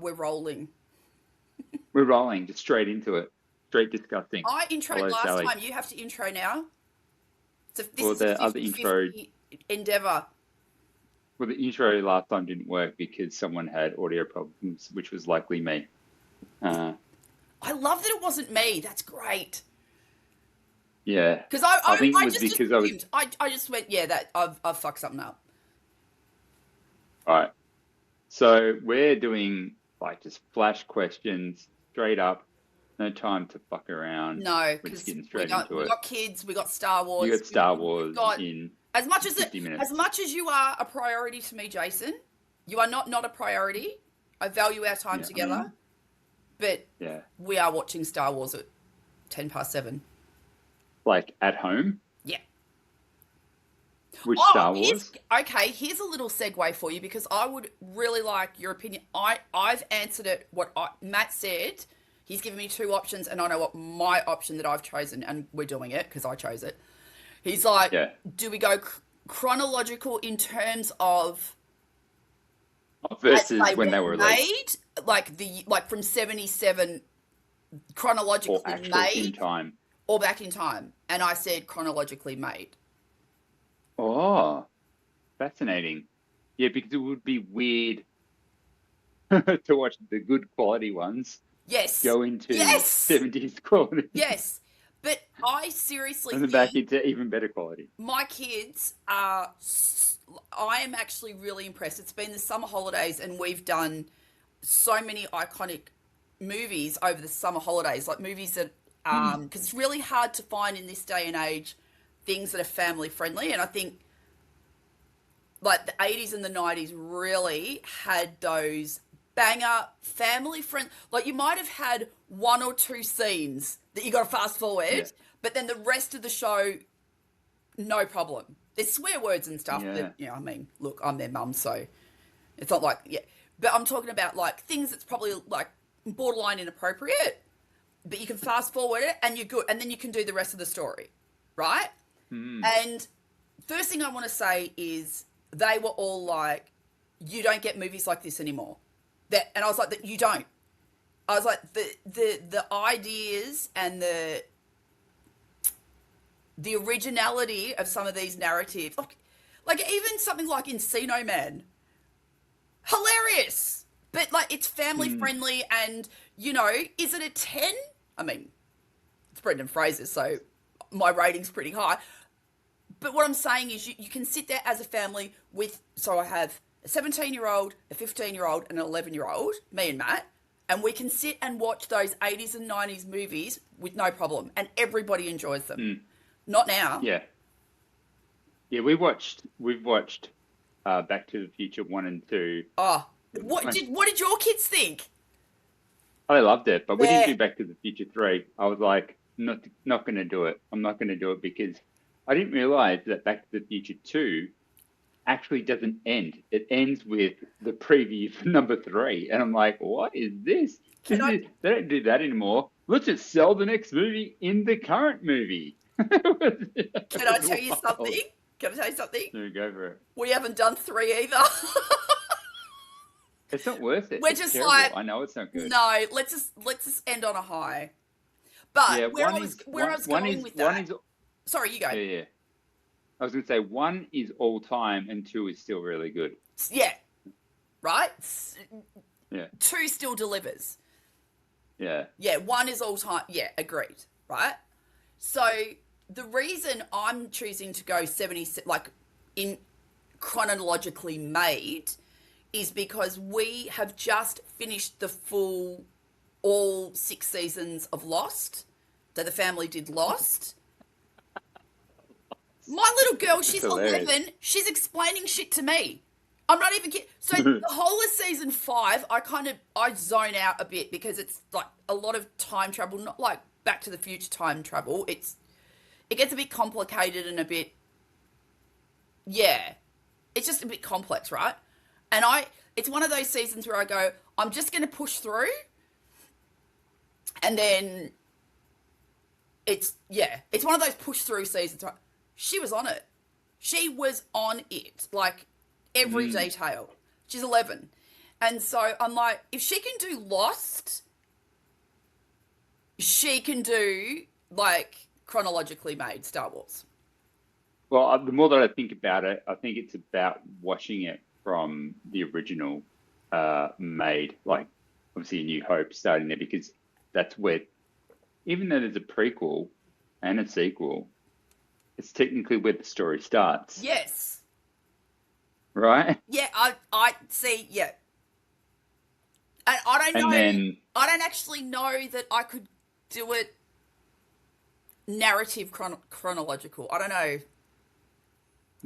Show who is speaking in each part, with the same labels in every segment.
Speaker 1: We're rolling.
Speaker 2: We're rolling just straight into it. Straight disgusting.
Speaker 1: I introed
Speaker 2: Hello,
Speaker 1: last
Speaker 2: Sally.
Speaker 1: time. You have to intro now. So this
Speaker 2: Well,
Speaker 1: is a
Speaker 2: the other intro,
Speaker 1: 50-50 endeavor.
Speaker 2: well, the intro last time didn't work because someone had audio problems, which was likely me.
Speaker 1: I love that it wasn't me. That's great.
Speaker 2: Yeah,
Speaker 1: Because
Speaker 2: I think it
Speaker 1: I
Speaker 2: was
Speaker 1: just
Speaker 2: because I was
Speaker 1: assumed. I just went, yeah, that I've fucked something up.
Speaker 2: all right. So we're doing like just flash questions, straight up, no time to fuck around.
Speaker 1: No,
Speaker 2: We're just
Speaker 1: because
Speaker 2: getting straight into
Speaker 1: we
Speaker 2: it.
Speaker 1: got kids, we got Star
Speaker 2: You
Speaker 1: Wars,
Speaker 2: got Star
Speaker 1: we've
Speaker 2: Wars
Speaker 1: got
Speaker 2: in
Speaker 1: as much as
Speaker 2: 50 minutes.
Speaker 1: you are a priority to me, Jason. You are not a priority. I value our time
Speaker 2: Yeah,
Speaker 1: together, but
Speaker 2: yeah,
Speaker 1: we are watching Star Wars at 7:10.
Speaker 2: like at home,
Speaker 1: Yeah.
Speaker 2: which
Speaker 1: Oh,
Speaker 2: Star Wars?
Speaker 1: here's a little segue for you because I would really like your opinion. I've answered it Matt said. He's given me two options, and I know what my option that I've chosen, and we're doing it because I chose it. He's like,
Speaker 2: Yeah.
Speaker 1: do we go chronological in terms of
Speaker 2: Versus
Speaker 1: as
Speaker 2: when they were released,
Speaker 1: made, like from 77 chronologically
Speaker 2: or actual in
Speaker 1: made,
Speaker 2: time.
Speaker 1: or back in time? And I said chronologically made.
Speaker 2: Oh, fascinating. Yeah, because it would be weird to watch the good quality ones
Speaker 1: Yes.
Speaker 2: go into
Speaker 1: Yes.
Speaker 2: 70s quality
Speaker 1: Yes. But I seriously
Speaker 2: and then
Speaker 1: think
Speaker 2: back into even better quality.
Speaker 1: my kids are. I am actually really impressed. It's been the summer holidays, and we've done so many iconic movies over the summer holidays, like movies that because it's really hard to find in this day and age things that are family friendly, and I think like the 80s and the 90s really had those banger family friend, like you might have had one or two scenes that you got to fast forward,
Speaker 2: Yeah.
Speaker 1: but then the rest of the show, no problem. There's swear words and stuff,
Speaker 2: Yeah.
Speaker 1: but I mean, look, I'm their mum, so it's not like, yeah, but I'm talking about like things that's probably like borderline inappropriate, but you can fast forward it and you're good, and then you can do the rest of the story, right? And first thing I want to say is they were all like, you don't get movies like this anymore. And I was like, that you don't. I was like, the ideas and the originality of some of these narratives, like even something like Encino Man, hilarious, but like it's family friendly, and is it a 10? I mean, it's Brendan Fraser, so my rating's pretty high. But what I'm saying is you can sit there as a family with, so I have a 17-year-old, a 15-year-old, and an 11-year-old, me and Matt, and we can sit and watch those 80s and 90s movies with no problem, and everybody enjoys them. Not now.
Speaker 2: Yeah. Yeah, we've watched Back to the Future 1 and 2.
Speaker 1: Oh, what did your kids think?
Speaker 2: I loved it, but we
Speaker 1: Yeah.
Speaker 2: didn't do Back to the Future 3. I was like, not going to do it. I'm not going to do it because I didn't realize that Back to the Future 2 actually doesn't end. It ends with the preview for number 3. And I'm like, what is this? They don't do that anymore. Let's just sell the next movie in the current movie.
Speaker 1: Can I tell you something? Can I tell you something?
Speaker 2: No, go for it.
Speaker 1: We haven't done 3 either.
Speaker 2: It's not worth it.
Speaker 1: We're
Speaker 2: It's
Speaker 1: just
Speaker 2: terrible.
Speaker 1: like,
Speaker 2: I know it's not good.
Speaker 1: no, let's just end on a high. But
Speaker 2: Yeah,
Speaker 1: where I was going with that. Sorry, you go.
Speaker 2: Yeah. I was going to say 1 is all time and 2 is still really good.
Speaker 1: Yeah. Right?
Speaker 2: Yeah.
Speaker 1: 2 still delivers.
Speaker 2: Yeah.
Speaker 1: Yeah, 1 is all time. Yeah, agreed. Right? So the reason I'm choosing to go 70, like in chronologically made, is because we have just finished the full all 6 seasons of Lost that the family did Lost. My little girl, she's 11. She's explaining shit to me. I'm not even kidding. So the whole of season 5, I zone out a bit because it's like a lot of time travel, not like Back to the Future time travel. It gets a bit complicated and a bit, yeah, it's just a bit complex, right? And it's one of those seasons where I go, I'm just going to push through, and then it's one of those push through seasons. Right? She was on it. She was on it, like every detail. She's 11. And so I'm like, if she can do Lost, she can do like chronologically made Star Wars.
Speaker 2: Well, the more that I think about it, I think it's about watching it from the original made, like obviously A New Hope starting there, because that's where, even though there's a prequel and a sequel, it's technically where the story starts,
Speaker 1: Yes.
Speaker 2: right?
Speaker 1: Yeah, I see, yeah. And I don't
Speaker 2: And
Speaker 1: know,
Speaker 2: then
Speaker 1: I don't actually know that I could do it narrative chronological. I don't know.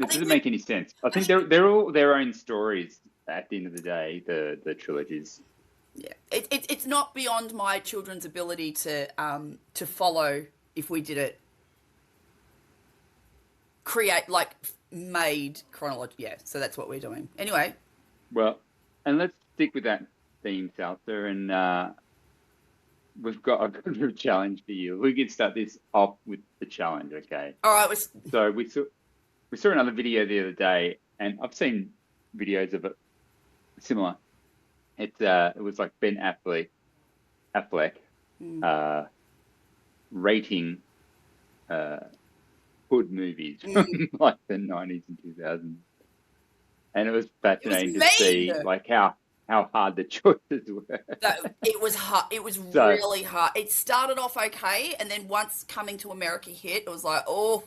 Speaker 1: I
Speaker 2: it
Speaker 1: think
Speaker 2: doesn't
Speaker 1: we
Speaker 2: make any sense. I
Speaker 1: I
Speaker 2: think
Speaker 1: think
Speaker 2: they're all their own stories at the end of the day, the trilogies.
Speaker 1: yeah, it's not beyond my children's ability to follow if we did it create like made chronology. Yeah, so that's what we're doing. Anyway,
Speaker 2: Well, and let's stick with that theme, Salsa, and I've got a challenge for you. We can start this off with the challenge, okay?
Speaker 1: all right,
Speaker 2: So we saw another video the other day, and I've seen videos of it similar. It was like Ben Affleck uh, rating hood movies from like the 90s and 2000s, and it was
Speaker 1: it was
Speaker 2: fascinating to
Speaker 1: mean.
Speaker 2: see like how hard the choices were.
Speaker 1: That it was hard. It was
Speaker 2: So
Speaker 1: really hard. It started off okay, and then once Coming to America hit, it was like, oh,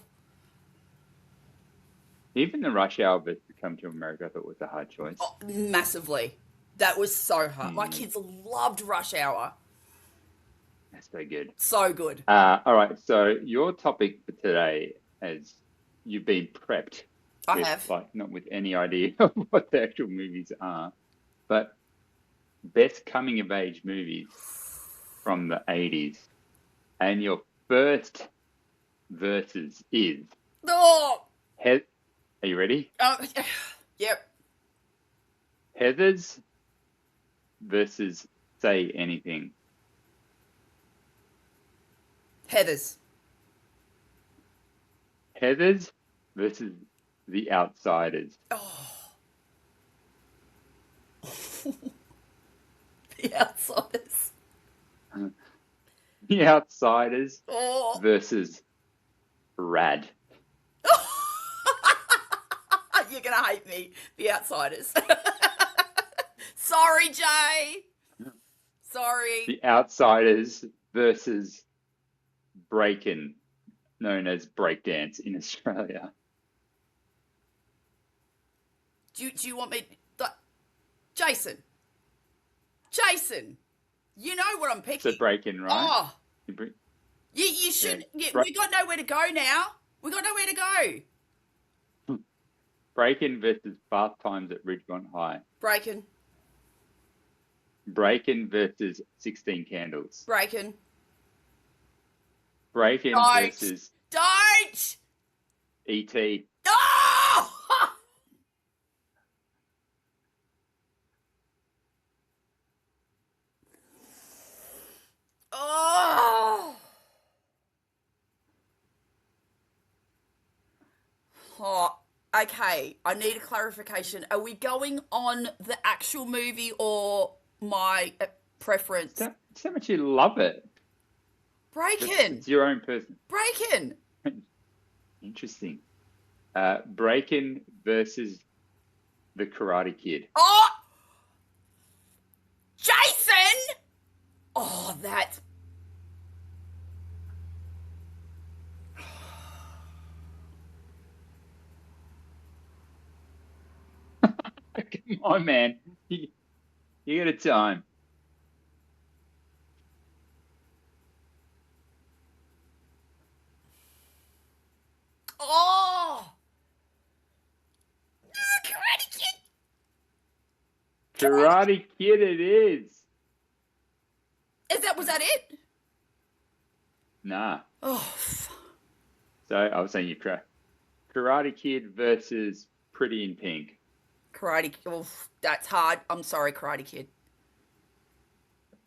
Speaker 2: even the Rush Hour versus Come to America, I thought was a hard choice.
Speaker 1: oh, massively. That was so hard. My
Speaker 2: Mm,
Speaker 1: kids loved Rush Hour.
Speaker 2: that's so good.
Speaker 1: So good.
Speaker 2: All right, so your topic for today, as you've been prepped
Speaker 1: I
Speaker 2: with,
Speaker 1: have.
Speaker 2: like, not with any idea of what the actual movies are, but best coming of age movies from the 80s. And your first versus is
Speaker 1: Oh,
Speaker 2: Are you ready?
Speaker 1: oh yep.
Speaker 2: Heathers versus Say Anything.
Speaker 1: Heathers.
Speaker 2: Heathers versus The Outsiders.
Speaker 1: Oh, the outsiders.
Speaker 2: The Outsiders
Speaker 1: Oh.
Speaker 2: versus Rad.
Speaker 1: You're gonna hate me. The outsiders. Sorry, Jay. Sorry.
Speaker 2: The Outsiders versus Breakin', known as breakdance in Australia.
Speaker 1: Do you want me? Jason. Jason. You know what I'm picking.
Speaker 2: So Breakin', right?
Speaker 1: Oh,
Speaker 2: You br-
Speaker 1: you should.
Speaker 2: Yeah.
Speaker 1: We got nowhere to go now. We got nowhere to go.
Speaker 2: Breakin' versus Fast Times at Ridgemont High.
Speaker 1: Breaking.
Speaker 2: Breakin' versus 16 Candles.
Speaker 1: Breaking.
Speaker 2: Breakin'
Speaker 1: Don't.
Speaker 2: versus
Speaker 1: Don't.
Speaker 2: E.T.
Speaker 1: Oh! Oh. Oh, okay. I need a clarification. Are we going on the actual movie or my preference?
Speaker 2: So much you love it.
Speaker 1: Breaking.
Speaker 2: It's your own person.
Speaker 1: Breaking.
Speaker 2: Interesting. Breakin' versus the Karate Kid.
Speaker 1: Oh, Jason. Oh, that's.
Speaker 2: Come on, man. You got a time.
Speaker 1: Oh. Karate Kid.
Speaker 2: Karate Kid it is.
Speaker 1: Was that it?
Speaker 2: Nah.
Speaker 1: Oh,
Speaker 2: So I was saying you cry. Karate Kid versus Pretty in Pink.
Speaker 1: Karate Kid. Oh, that's hard. I'm sorry, Karate Kid.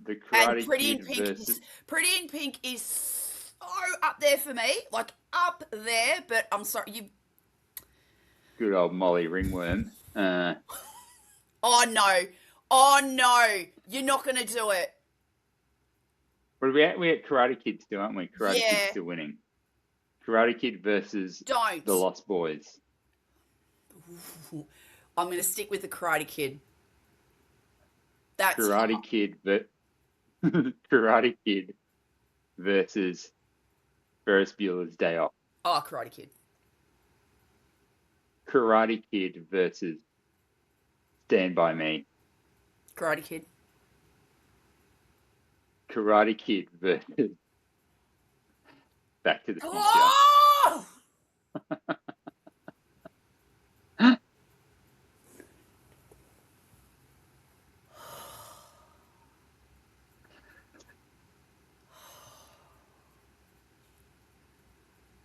Speaker 2: The
Speaker 1: And
Speaker 2: Karate Kid versus
Speaker 1: Pretty in Pink is so up there for me, like up there. But I'm sorry, you.
Speaker 2: good old Molly Ringworm.
Speaker 1: Oh no, Oh no, you're not gonna do it.
Speaker 2: What are we at? We're at Karate Kid still, aren't we? Karate Kid
Speaker 1: Yeah.
Speaker 2: still winning. Karate Kid versus
Speaker 1: Don't.
Speaker 2: The Lost Boys.
Speaker 1: I'm gonna stick with the Karate Kid. That's
Speaker 2: Karate Kid, Karate Kid versus Ferris Bueller's Day Off.
Speaker 1: Oh, Karate Kid.
Speaker 2: Karate Kid versus Stand By Me.
Speaker 1: Karate Kid.
Speaker 2: Karate Kid versus Back to the Future.
Speaker 1: Oh!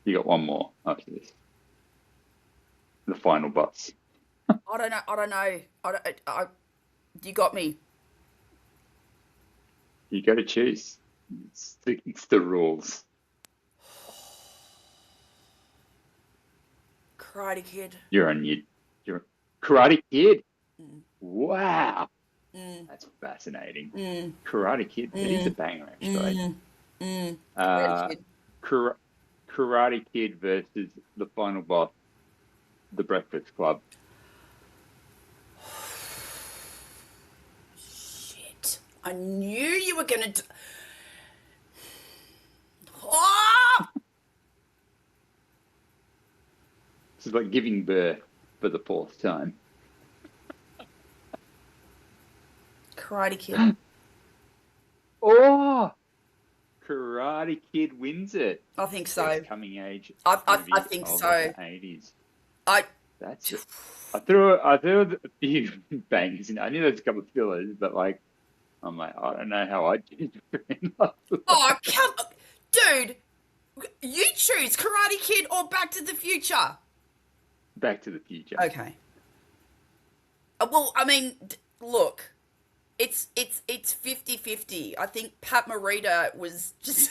Speaker 2: You got one more after this. The final boss.
Speaker 1: I don't know. You got me.
Speaker 2: You got to choose. It's the rules.
Speaker 1: Karate Kid.
Speaker 2: You're Karate Kid.
Speaker 1: Mm.
Speaker 2: Wow.
Speaker 1: Mm.
Speaker 2: That's fascinating.
Speaker 1: Mm.
Speaker 2: Karate Kid. It is a banger, actually.
Speaker 1: Karate Kid.
Speaker 2: Karate Kid versus the final boss, The Breakfast Club.
Speaker 1: Shit. I knew you were gonna do... Oh!
Speaker 2: This is like giving birth for the fourth time.
Speaker 1: Karate Kid.
Speaker 2: Oh! Karate Kid wins it.
Speaker 1: I think so.
Speaker 2: Best coming age.
Speaker 1: I think so.
Speaker 2: The 80s.
Speaker 1: I
Speaker 2: That's it. I threw a few bangers in. I knew there's a couple of fillers, but like, I'm like, I don't know how I did.
Speaker 1: Oh, come on. Dude, you choose Karate Kid or Back to the Future.
Speaker 2: Back to the Future.
Speaker 1: Okay. Well, I mean, look, it's 50-50. I think Pat Morita was just...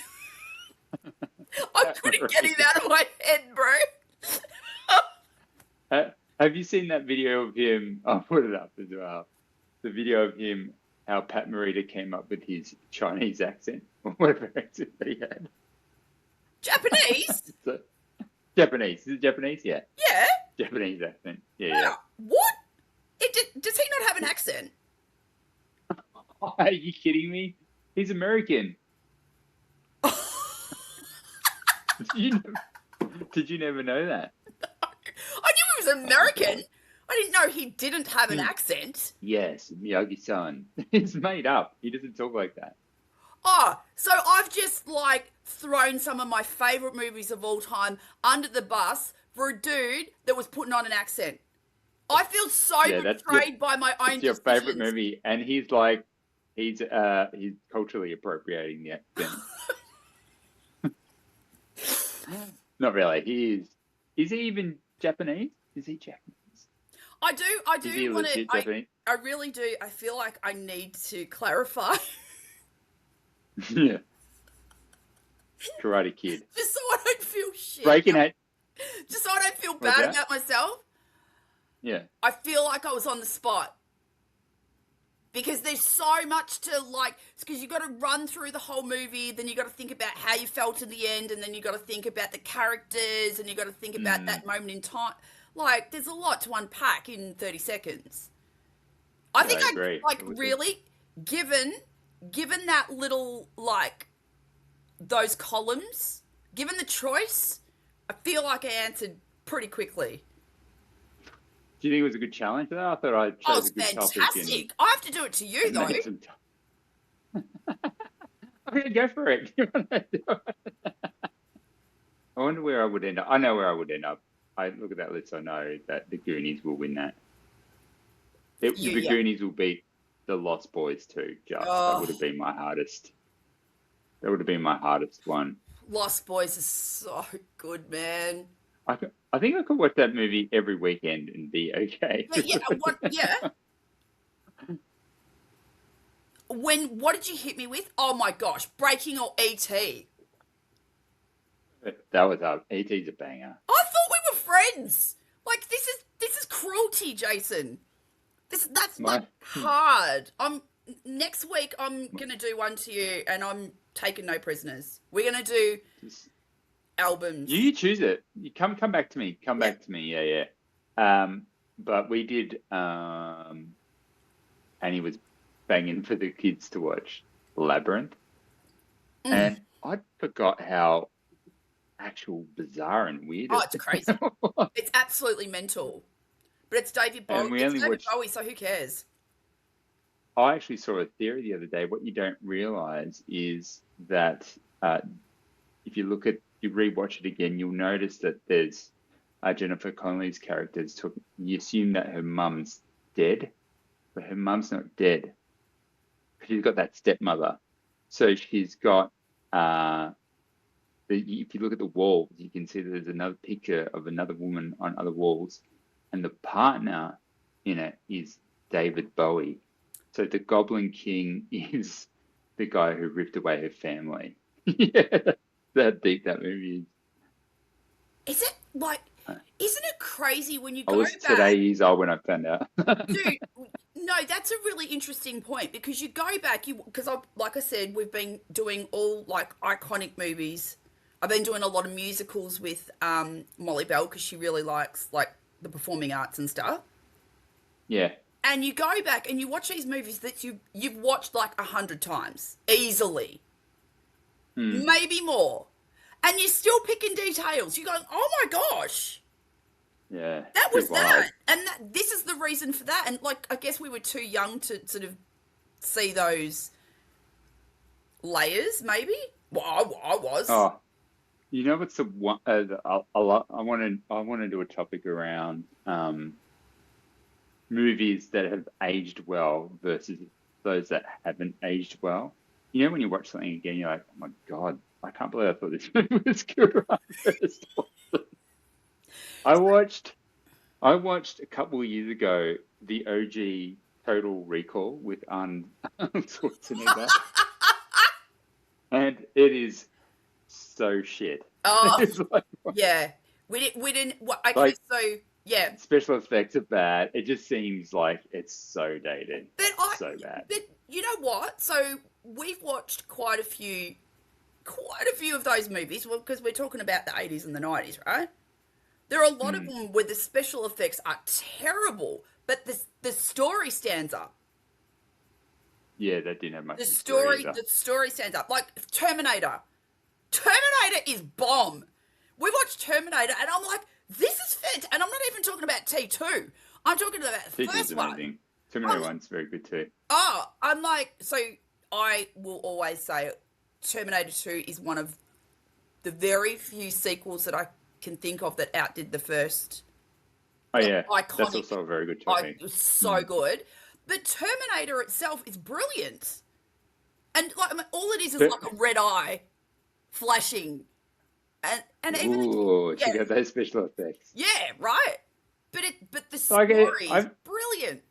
Speaker 1: I couldn't get it out of my head, bro.
Speaker 2: Have you seen that video of him? I'll put it up as well. The video of him, how Pat Morita came up with his Chinese accent, or whatever accent that he had.
Speaker 1: Japanese?
Speaker 2: So, Japanese. Is it Japanese? Yeah.
Speaker 1: Yeah.
Speaker 2: Japanese accent. Yeah.
Speaker 1: What? Does he not have an accent?
Speaker 2: Are you kidding me? He's American. Did you never know that?
Speaker 1: I knew he was American. I didn't know he didn't have an accent.
Speaker 2: Yes, Miyagi-san. It's made up. He doesn't talk like that.
Speaker 1: Oh, so I've just like thrown some of my favourite movies of all time under the bus for a dude that was putting on an accent. I feel so betrayed by my own
Speaker 2: It's your
Speaker 1: decisions.
Speaker 2: favourite movie, and he's culturally appropriating the accent. Not really. He is. Is he even Japanese? Is he Japanese?
Speaker 1: I do want to.
Speaker 2: Japanese?
Speaker 1: I really do. I feel like I need to clarify.
Speaker 2: Yeah. Karate Kid.
Speaker 1: Just so I don't feel shit.
Speaker 2: Breaking it.
Speaker 1: Just so I don't feel bad about myself.
Speaker 2: Yeah.
Speaker 1: I feel like I was on the spot. Because there's so much to like, because you got to run through the whole movie, then you got to think about how you felt in the end, and then you got to think about the characters, and you got to think about that moment in time. Like, there's a lot to unpack in 30 seconds. I think
Speaker 2: agree.
Speaker 1: Like, really, given that little, like, those columns, given the choice, I feel like I answered pretty quickly.
Speaker 2: Do you think it was a good challenge though? I thought I chose a good
Speaker 1: fantastic.
Speaker 2: topic.
Speaker 1: I have to do it to you though.
Speaker 2: Okay, go for it. I wonder where I would end up. I know where I would end up. I look at that list. I know that the Goonies will win that. The Goonies will beat the Lost Boys too. That would have been my hardest. That would have been my hardest one.
Speaker 1: Lost Boys is so good, man.
Speaker 2: I think I could watch that movie every weekend and be okay.
Speaker 1: Yeah. What did you hit me with? Oh my gosh, Breaking or E.T.?
Speaker 2: That was up. E.T.'s a banger.
Speaker 1: I thought we were friends. Like, this is cruelty, Jason. That's like
Speaker 2: My,
Speaker 1: hard. Next week I'm gonna do one to you, and I'm taking no prisoners. We're gonna do
Speaker 2: just,
Speaker 1: albums.
Speaker 2: you choose it. You come back to me. Come
Speaker 1: Yeah.
Speaker 2: back to me. Yeah, yeah. But we did. And he was banging for the kids to watch Labyrinth,
Speaker 1: Mm.
Speaker 2: and I forgot how actual bizarre and weird
Speaker 1: Oh,
Speaker 2: it
Speaker 1: it's crazy.
Speaker 2: was.
Speaker 1: It's absolutely mental. But it's David Bowie.
Speaker 2: And we
Speaker 1: It's
Speaker 2: only
Speaker 1: David
Speaker 2: watched.
Speaker 1: Bowie, so who cares?
Speaker 2: I actually saw a theory the other day. What you don't realize is that if you look at you rewatch it again, you'll notice that there's Jennifer Connelly's characters took. You assume that her mum's dead, but her mum's not dead. She's got that stepmother, so she's got. If you look at the walls, you can see that there's another picture of another woman on other walls, and the partner in it is David Bowie. So the Goblin King is the guy who ripped away her family. Yeah, that's how deep that movie
Speaker 1: Is it like,
Speaker 2: is.
Speaker 1: isn't it crazy when you
Speaker 2: I
Speaker 1: go
Speaker 2: was
Speaker 1: back?
Speaker 2: today years old when I found out.
Speaker 1: Dude, no, that's a really interesting point because you go back, because like I said, we've been doing all like iconic movies. I've been doing a lot of musicals with Molly Bell because she really likes like the performing arts and stuff.
Speaker 2: Yeah.
Speaker 1: And you go back and you watch these movies that you've watched like 100 times easily,
Speaker 2: Hmm.
Speaker 1: maybe more, and you're still picking details. You're going, "Oh my gosh,
Speaker 2: Yeah.
Speaker 1: that
Speaker 2: Pretty
Speaker 1: was
Speaker 2: wild.
Speaker 1: that," and this is the reason for that. And like, I guess we were too young to sort of see those layers. Maybe. Well, I was.
Speaker 2: Oh, you know what's the one? I want to do a topic around movies that have aged well versus those that haven't aged well. You know, when you watch something again, you're like, oh my God, I can't believe I thought this movie was good right first. I watched I watched a couple of years ago the OG Total Recall with Arnold Schwarzenegger, and it is so shit.
Speaker 1: Oh,
Speaker 2: It's
Speaker 1: yeah. We didn't. Okay,
Speaker 2: like
Speaker 1: so yeah.
Speaker 2: special effects are bad. It just seems like it's so dated,
Speaker 1: But
Speaker 2: so bad.
Speaker 1: but you know what? So we've watched quite a few of those movies, well, because we're talking about the 80s and the 90s, right? There are a lot of
Speaker 2: Hmm.
Speaker 1: them where the special effects are terrible, but the story stands up.
Speaker 2: Yeah, that didn't have much
Speaker 1: The
Speaker 2: of a story
Speaker 1: story
Speaker 2: either.
Speaker 1: the story stands up. Like Terminator. Terminator is bomb. We watched Terminator, and I'm like, this is fit. And I'm not even talking about T2. I'm talking about the
Speaker 2: T2 is
Speaker 1: first one.
Speaker 2: amazing. Terminator 1's very good too.
Speaker 1: I'm like, so I will always say Terminator 2 is one of the very few sequels that I can think of that outdid the first.
Speaker 2: Oh
Speaker 1: Like,
Speaker 2: yeah, that's
Speaker 1: iconic.
Speaker 2: also a very good
Speaker 1: It
Speaker 2: topic.
Speaker 1: was so
Speaker 2: Hmm.
Speaker 1: good. But Terminator itself is brilliant. And like, I mean, all it is
Speaker 2: But
Speaker 1: like a red eye flashing. And even
Speaker 2: ooh,
Speaker 1: yeah,
Speaker 2: she got those special effects.
Speaker 1: yeah, right. But the
Speaker 2: Like
Speaker 1: story is
Speaker 2: I've
Speaker 1: brilliant.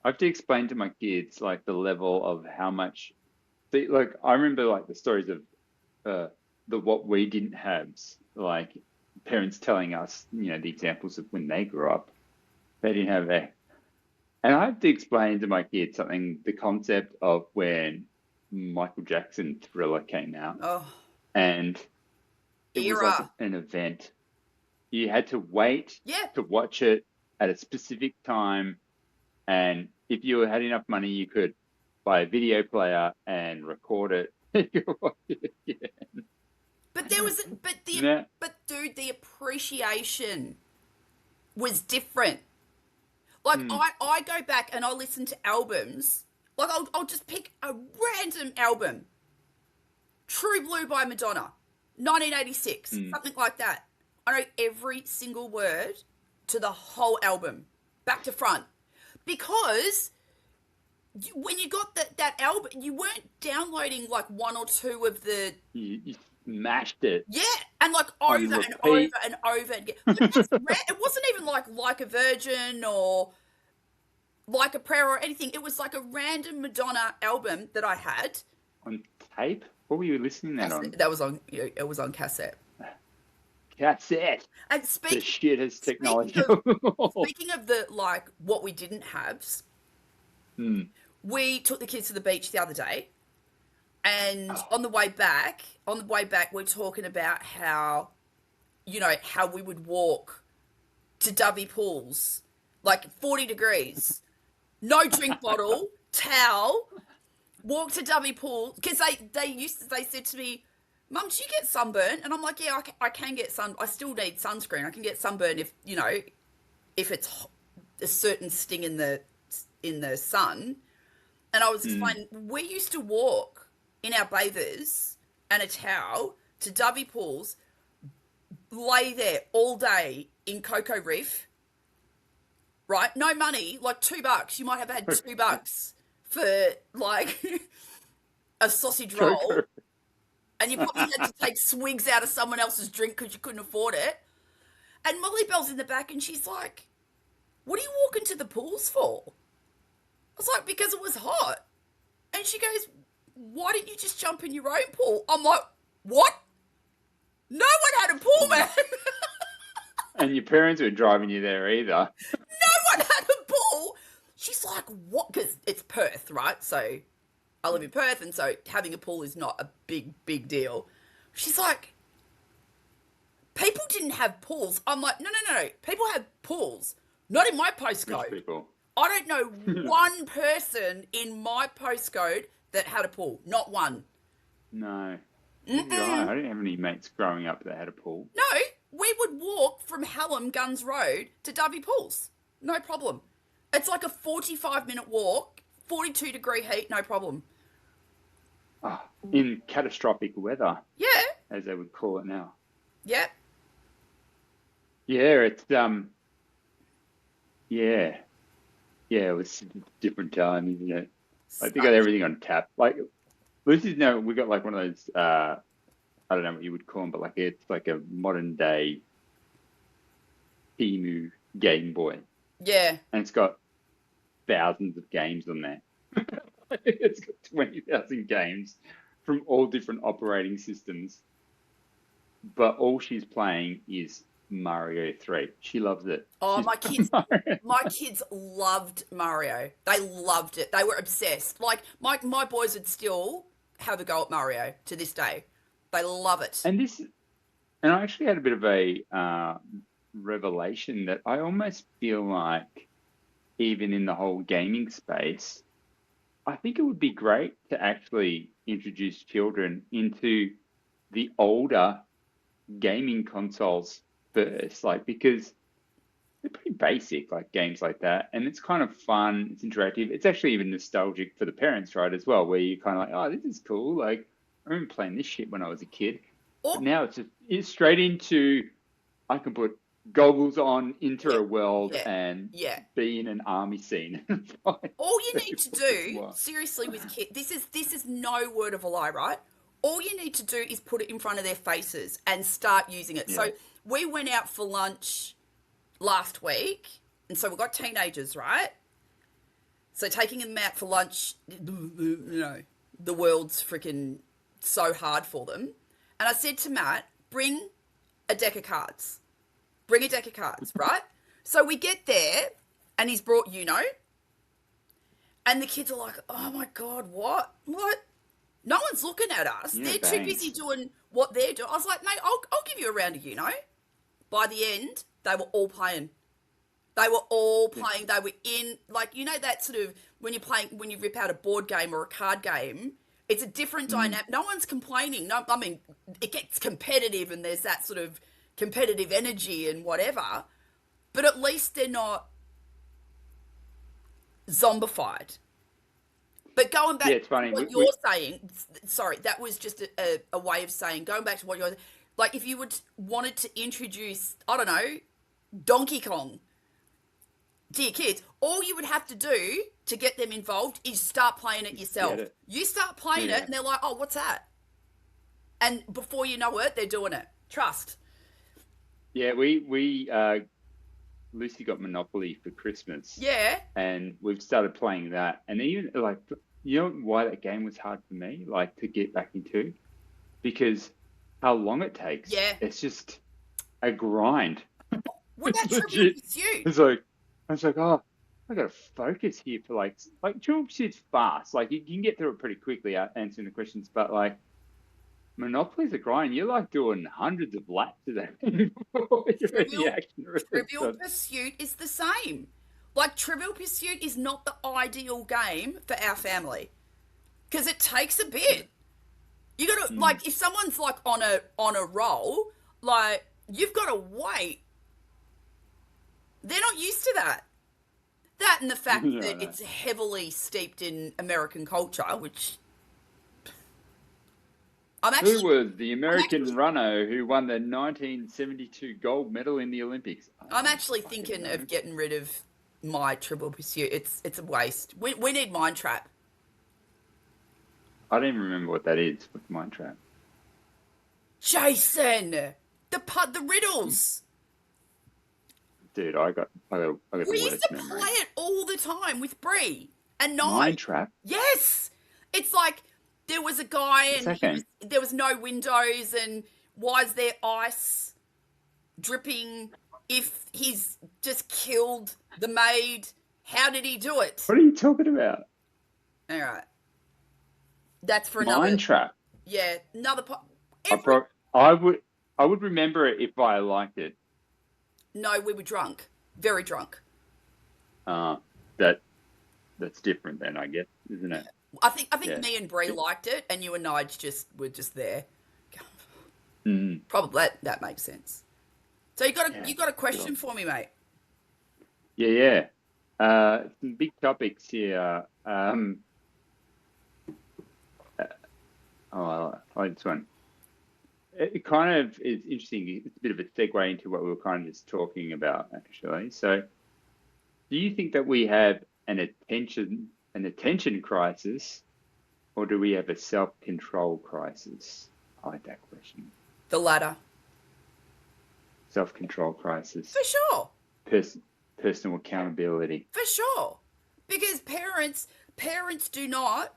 Speaker 2: I have to explain to my kids like the level of how much. Like I remember like the stories of uh, the what we didn't have, like parents telling us, the examples of when they grew up, they didn't have that. And I have to explain to my kids something, the concept of when Michael Jackson Thriller came out,
Speaker 1: Oh,
Speaker 2: and it was like
Speaker 1: era.
Speaker 2: an event. You had to wait
Speaker 1: Yeah.
Speaker 2: to watch it at a specific time, and if you had enough money, you could buy a video player and record it. You could watch it
Speaker 1: But there was
Speaker 2: again. Now,
Speaker 1: but dude, the appreciation was different. Like
Speaker 2: hmm,
Speaker 1: I go back and I listen to albums. Like I'll just pick a random album. True Blue by Madonna, 1986,
Speaker 2: hmm.
Speaker 1: something like that. I know every single word to the whole album, back to front, because when you got that album, you weren't downloading like one or two of the
Speaker 2: You smashed it
Speaker 1: yeah, and like over
Speaker 2: on
Speaker 1: and over
Speaker 2: repeat.
Speaker 1: and over again. Like, that's it wasn't even like a Virgin or like a Prayer or anything. It was like a random Madonna album that I had.
Speaker 2: On tape? What were you listening that on?
Speaker 1: That was on. It was on cassette.
Speaker 2: That's it.
Speaker 1: And
Speaker 2: The shittest technology.
Speaker 1: speaking of the like what we didn't have, we took the kids to the beach the other day, and on the way back, we're talking about how, how we would walk to Dovey Pools, like 40 degrees, no drink bottle, towel, walk to Dovey Pool, because they said to me, Mum, do you get sunburn? And I'm like, yeah, I can get I still need sunscreen. I can get sunburn if, if it's a certain sting in the sun. And I was explaining, we used to walk in our bathers and a towel to Dovey Pools, lay there all day in Cocoa Reef, right? No money, like $2. You might have had $2 for like a sausage roll. And you probably had to take swigs out of someone else's drink because you couldn't afford it. And Molly Bell's in the back and she's like, what are you walking to the pools for? I was like, because it was hot. And she goes, why didn't you just jump in your own pool? I'm like, what? No one had a pool, man.
Speaker 2: And your parents were driving you there either.
Speaker 1: No one had a pool. She's like, what? Because it's Perth, right? So I live in Perth, and so having a pool is not a big deal. She's like, people didn't have pools. I'm like, no. People have pools. Not in my postcode.
Speaker 2: People.
Speaker 1: I don't know one person in my postcode that had a pool. Not one.
Speaker 2: No. Right. I didn't have any mates growing up that had a pool.
Speaker 1: No, we would walk from Hallam Guns Road to Dovey Pools. No problem. It's like a 45-minute walk, 42-degree heat, no problem.
Speaker 2: Oh, in catastrophic weather.
Speaker 1: Yeah.
Speaker 2: As they would call it now.
Speaker 1: Yeah.
Speaker 2: Yeah, it's yeah. Yeah, it was a different time, isn't it? Like they got everything on tap. Like Lucy's now we got like one of those I don't know what you would call them, but like it's like a modern day Emu Game Boy.
Speaker 1: Yeah.
Speaker 2: And it's got thousands of games on there. It's got 20,000 games from all different operating systems. But all she's playing is Mario 3. She loves it.
Speaker 1: Oh, my kids loved Mario. They loved it. They were obsessed. Like my boys would still have a go at Mario to this day. They love it.
Speaker 2: And I actually had a bit of a revelation that I almost feel like even in the whole gaming space, I think it would be great to actually introduce children into the older gaming consoles first, like because they're pretty basic, like games like that, and it's kind of fun. It's interactive. It's actually even nostalgic for the parents, right, as well, where you're kind of like, oh, this is cool. Like I remember playing this shit when I was a kid. But now it's straight into I can put goggles on, enter a world, and be in an army scene.
Speaker 1: All you need to do, seriously, with kids, this is no word of a lie, right? All you need to do is put it in front of their faces and start using it. Yeah. So we went out for lunch last week, and so we've got teenagers, right? So taking them out for lunch, the world's freaking so hard for them. And I said to Matt, bring a deck of cards. Bring a deck of cards, right? So we get there, and he's brought and the kids are like, oh my God, what? No one's looking at us. Yeah, they're too busy doing what they're doing. I was like, mate, I'll give you a round of By the end, they were all playing. They were all playing. They were in, like, that sort of, when you rip out a board game or a card game, it's a different dynamic. No one's complaining. No, I mean, it gets competitive and there's that sort of competitive energy and whatever, but at least they're not zombified. But going back to what you're saying, sorry, that was just a way of saying, going back to what you're like, if you wanted to introduce, I don't know, Donkey Kong to your kids, all you would have to do to get them involved is start playing it yourself. You start playing it and they're like, oh, what's that? And before you know it, they're doing it. Trust.
Speaker 2: Yeah, we Lucy got Monopoly for Christmas.
Speaker 1: Yeah.
Speaker 2: And we've started playing that. And even, like, you know why that game was hard for me, like, to get back into? Because how long it takes.
Speaker 1: Yeah.
Speaker 2: It's just, a grind.
Speaker 1: Would that
Speaker 2: It's
Speaker 1: Trivial
Speaker 2: legit.
Speaker 1: Pursuit?
Speaker 2: It's like, I was like, oh, I got to focus here for like Trivial Pursuit's fast. Like you can get through it pretty quickly answering the questions, but like Monopoly's a grind. You're like doing hundreds of laps of that before you're in the action.
Speaker 1: Trivial Pursuit is the same. Like, Trivial Pursuit is not the ideal game for our family because it takes a bit. You gotta like, if someone's like on a roll, like you've got to wait. They're not used to that. That and the fact that it's heavily steeped in American culture, which
Speaker 2: Who was the American runner who won the 1972 gold medal in the Olympics?
Speaker 1: I'm actually thinking of getting rid of my Trivial Pursuit. It's a waste. We need Mind Trap.
Speaker 2: I don't even remember what that is with Mind Trap.
Speaker 1: Jason, the riddles.
Speaker 2: Dude, I got the worst
Speaker 1: We used to
Speaker 2: memory.
Speaker 1: play it all the time with Bree and Nye.
Speaker 2: Mind Trap?
Speaker 1: Yes. It's like there was a guy and there was no windows, and why is there ice dripping if he's just killed the maid? How did he do it?
Speaker 2: What are you talking about?
Speaker 1: All right. That's for another.
Speaker 2: Mind Trap.
Speaker 1: Yeah, another.
Speaker 2: I would remember it if I liked it.
Speaker 1: No, we were drunk, very drunk.
Speaker 2: That's different then, I guess, isn't it?
Speaker 1: I think me and Bree liked it, and you and I were just there. Probably that makes sense. So you got a question for me, mate?
Speaker 2: Yeah. Some big topics here. I like this one. It kind of is interesting. It's a bit of a segue into what we were kind of just talking about, actually. So, do you think that we have an attention crisis, or do we have a self-control crisis? I like that question.
Speaker 1: The latter.
Speaker 2: Self-control crisis.
Speaker 1: For sure.
Speaker 2: Personal accountability.
Speaker 1: For sure. Because parents do not.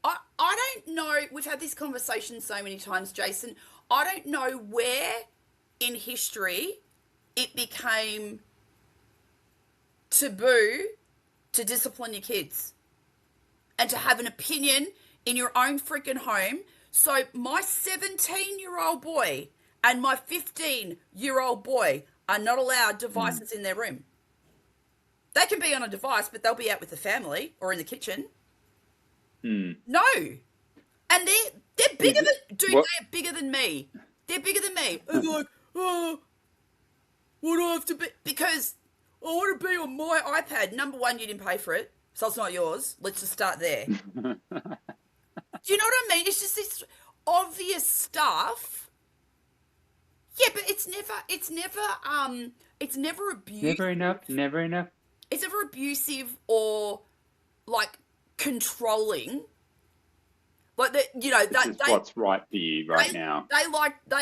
Speaker 1: I don't know, we've had this conversation so many times, Jason. I don't know where in history it became taboo to discipline your kids and to have an opinion in your own freaking home. So my 17-year-old boy and my 15-year-old boy are not allowed devices in their room. They can be on a device, but they'll be out with the family or in the kitchen. No. And they're bigger than... Dude, they're bigger than me. They're bigger than me. And they're like, oh, what do I have to be? Because I want to be on my iPad. Number one, you didn't pay for it, so it's not yours. Let's just start there. Do you know what I mean? It's just this obvious stuff. Yeah, but it's never abusive.
Speaker 2: Never enough.
Speaker 1: It's never abusive or like controlling. Like
Speaker 2: this is what's right for you now.
Speaker 1: They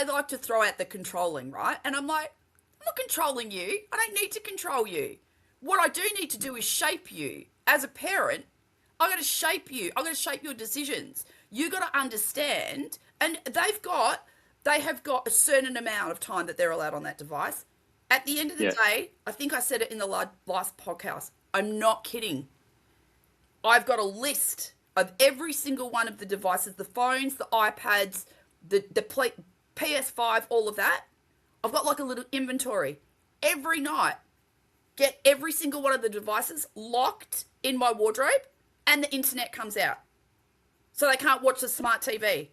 Speaker 1: like to throw out the controlling, right? And I'm like, I'm not controlling you. I don't need to control you. What I do need to do is shape you. As a parent, I got to shape you. I got to shape your decisions. You got to understand, and they have got a certain amount of time that they're allowed on that device. At the end of the day, I think I said it in the last podcast. I'm not kidding. I've got a list of every single one of the devices, the phones, the iPads, the PS5, all of that. I've got like a little inventory. Every night, get every single one of the devices locked in my wardrobe, and the internet comes out. So they can't watch the smart TV.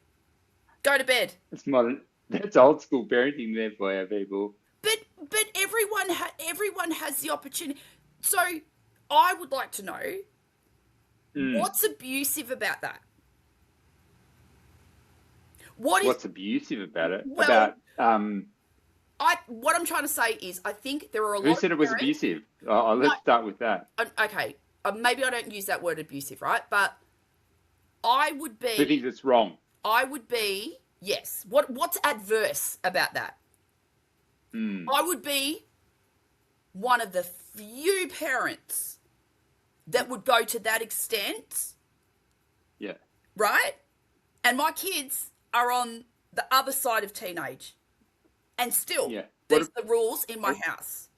Speaker 1: Go to bed.
Speaker 2: It's modern. That's old school parenting there for you people.
Speaker 1: But everyone has the opportunity. So I would like to know what's abusive about that. What's
Speaker 2: abusive about it?
Speaker 1: Well, what I'm trying to say is I think there are a lot.
Speaker 2: Who said it was abusive? Let's start with that.
Speaker 1: Okay, maybe I don't use that word abusive, right? But I would be.
Speaker 2: Who thinks it's wrong?
Speaker 1: I would be, yes. What's adverse about that? I would be one of the few parents that would go to that extent.
Speaker 2: Yeah.
Speaker 1: Right? And my kids are on the other side of teenage. And still,
Speaker 2: Yeah.
Speaker 1: these are the rules in my house.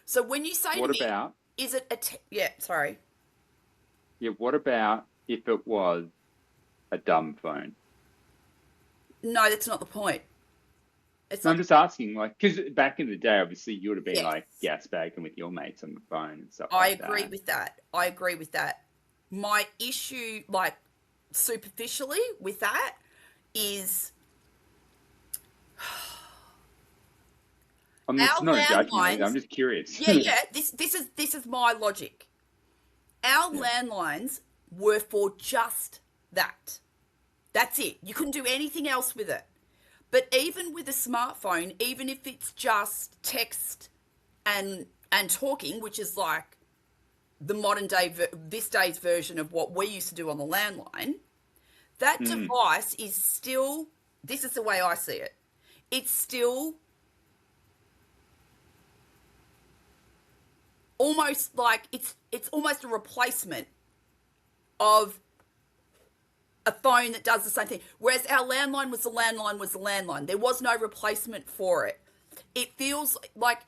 Speaker 1: So when you say to
Speaker 2: What
Speaker 1: me,
Speaker 2: about,
Speaker 1: is it yeah, sorry.
Speaker 2: yeah, what about if it was a dumb phone?
Speaker 1: No, that's not the point. It's
Speaker 2: No, I'm
Speaker 1: not,
Speaker 2: just asking, like, because back in the day, obviously, you would have been
Speaker 1: yes,
Speaker 2: like gas bagging with your mates on the phone and stuff
Speaker 1: I
Speaker 2: like
Speaker 1: agree
Speaker 2: that.
Speaker 1: with that. I agree with that. My issue, like, superficially with that is
Speaker 2: It's
Speaker 1: our
Speaker 2: not a judgment either. I'm
Speaker 1: landlines.
Speaker 2: just curious.
Speaker 1: Yeah, yeah. This is my logic. Our
Speaker 2: Yeah.
Speaker 1: landlines were for just that. That's it. You couldn't do anything else with it. But even with a smartphone, even if it's just text and talking, which is like the modern day, this day's version of what we used to do on the landline, that
Speaker 2: Mm,
Speaker 1: device is still, this is the way I see it, it's still almost like it's almost a replacement of a phone that does the same thing. Whereas our landline was the landline was the landline. There was no replacement for it. It feels like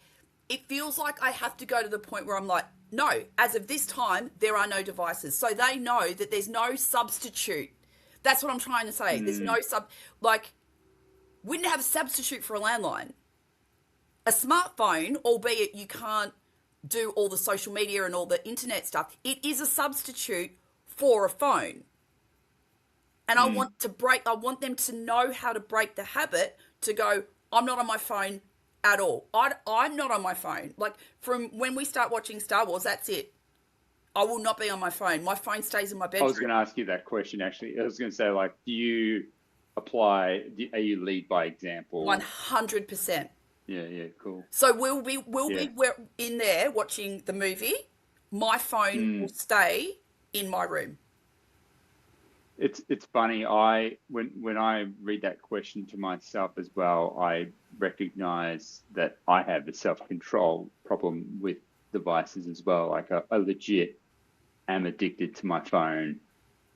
Speaker 1: I have to go to the point where I'm like, no, as of this time, there are no devices. So they know that there's no substitute. That's what I'm trying to say. There's
Speaker 2: mm,
Speaker 1: no like, we didn't have a substitute for a landline. A smartphone, albeit you can't do all the social media and all the internet stuff, it is a substitute for a phone. And
Speaker 2: mm.
Speaker 1: I want them to know how to break the habit to go, I'm not on my phone at all. I'm not on my phone. Like, from when we start watching Star Wars, that's it. I will not be on my phone. My phone stays in my
Speaker 2: I was
Speaker 1: bedroom.
Speaker 2: going to ask you that question, actually. I was going to say, like, do you apply, are you lead by example?
Speaker 1: 100%.
Speaker 2: Yeah, yeah, cool.
Speaker 1: So
Speaker 2: Yeah.
Speaker 1: we're in there watching the movie. My phone will
Speaker 2: Mm.
Speaker 1: stay in my room.
Speaker 2: It's funny. When I read that question to myself as well, I recognize that I have a self-control problem with devices as well. Like I legit am addicted to my phone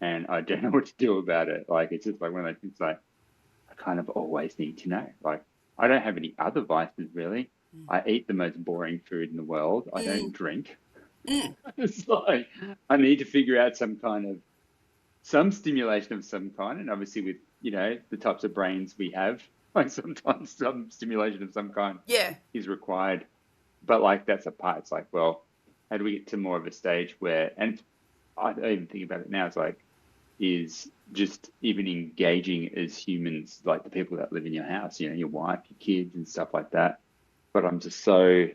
Speaker 2: and I don't know what to do about it. Like it's just like one of those things like I kind of always need to know. Like I don't have any other vices really. I eat the most boring food in the world. I don't
Speaker 1: Mm,
Speaker 2: drink.
Speaker 1: mm,
Speaker 2: It's like I need to figure out some stimulation of some kind, and obviously with the types of brains we have, like sometimes some stimulation of some kind
Speaker 1: yeah.
Speaker 2: is required. But like that's a part. It's like, well, how do we get to more of a stage where, and I don't even think about it now. It's like, is just even engaging as humans, like the people that live in your house, your wife, your kids, and stuff like that. But I'm just so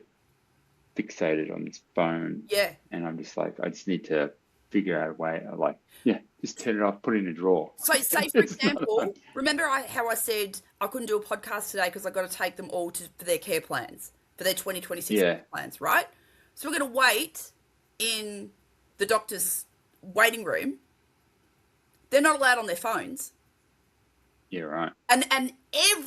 Speaker 2: fixated on this phone,
Speaker 1: Yeah.
Speaker 2: and I'm just like, I just need to figure out a way. Like, yeah, just turn it off, put it in a drawer.
Speaker 1: So, say for
Speaker 2: It's not
Speaker 1: example,
Speaker 2: like,
Speaker 1: remember how I said I couldn't do a podcast today because I got to take them all for their care plans, for their 2026
Speaker 2: yeah,
Speaker 1: care plans, right? So we're going to wait in the doctor's waiting room. They're not allowed on their phones,
Speaker 2: yeah, right.
Speaker 1: and
Speaker 2: And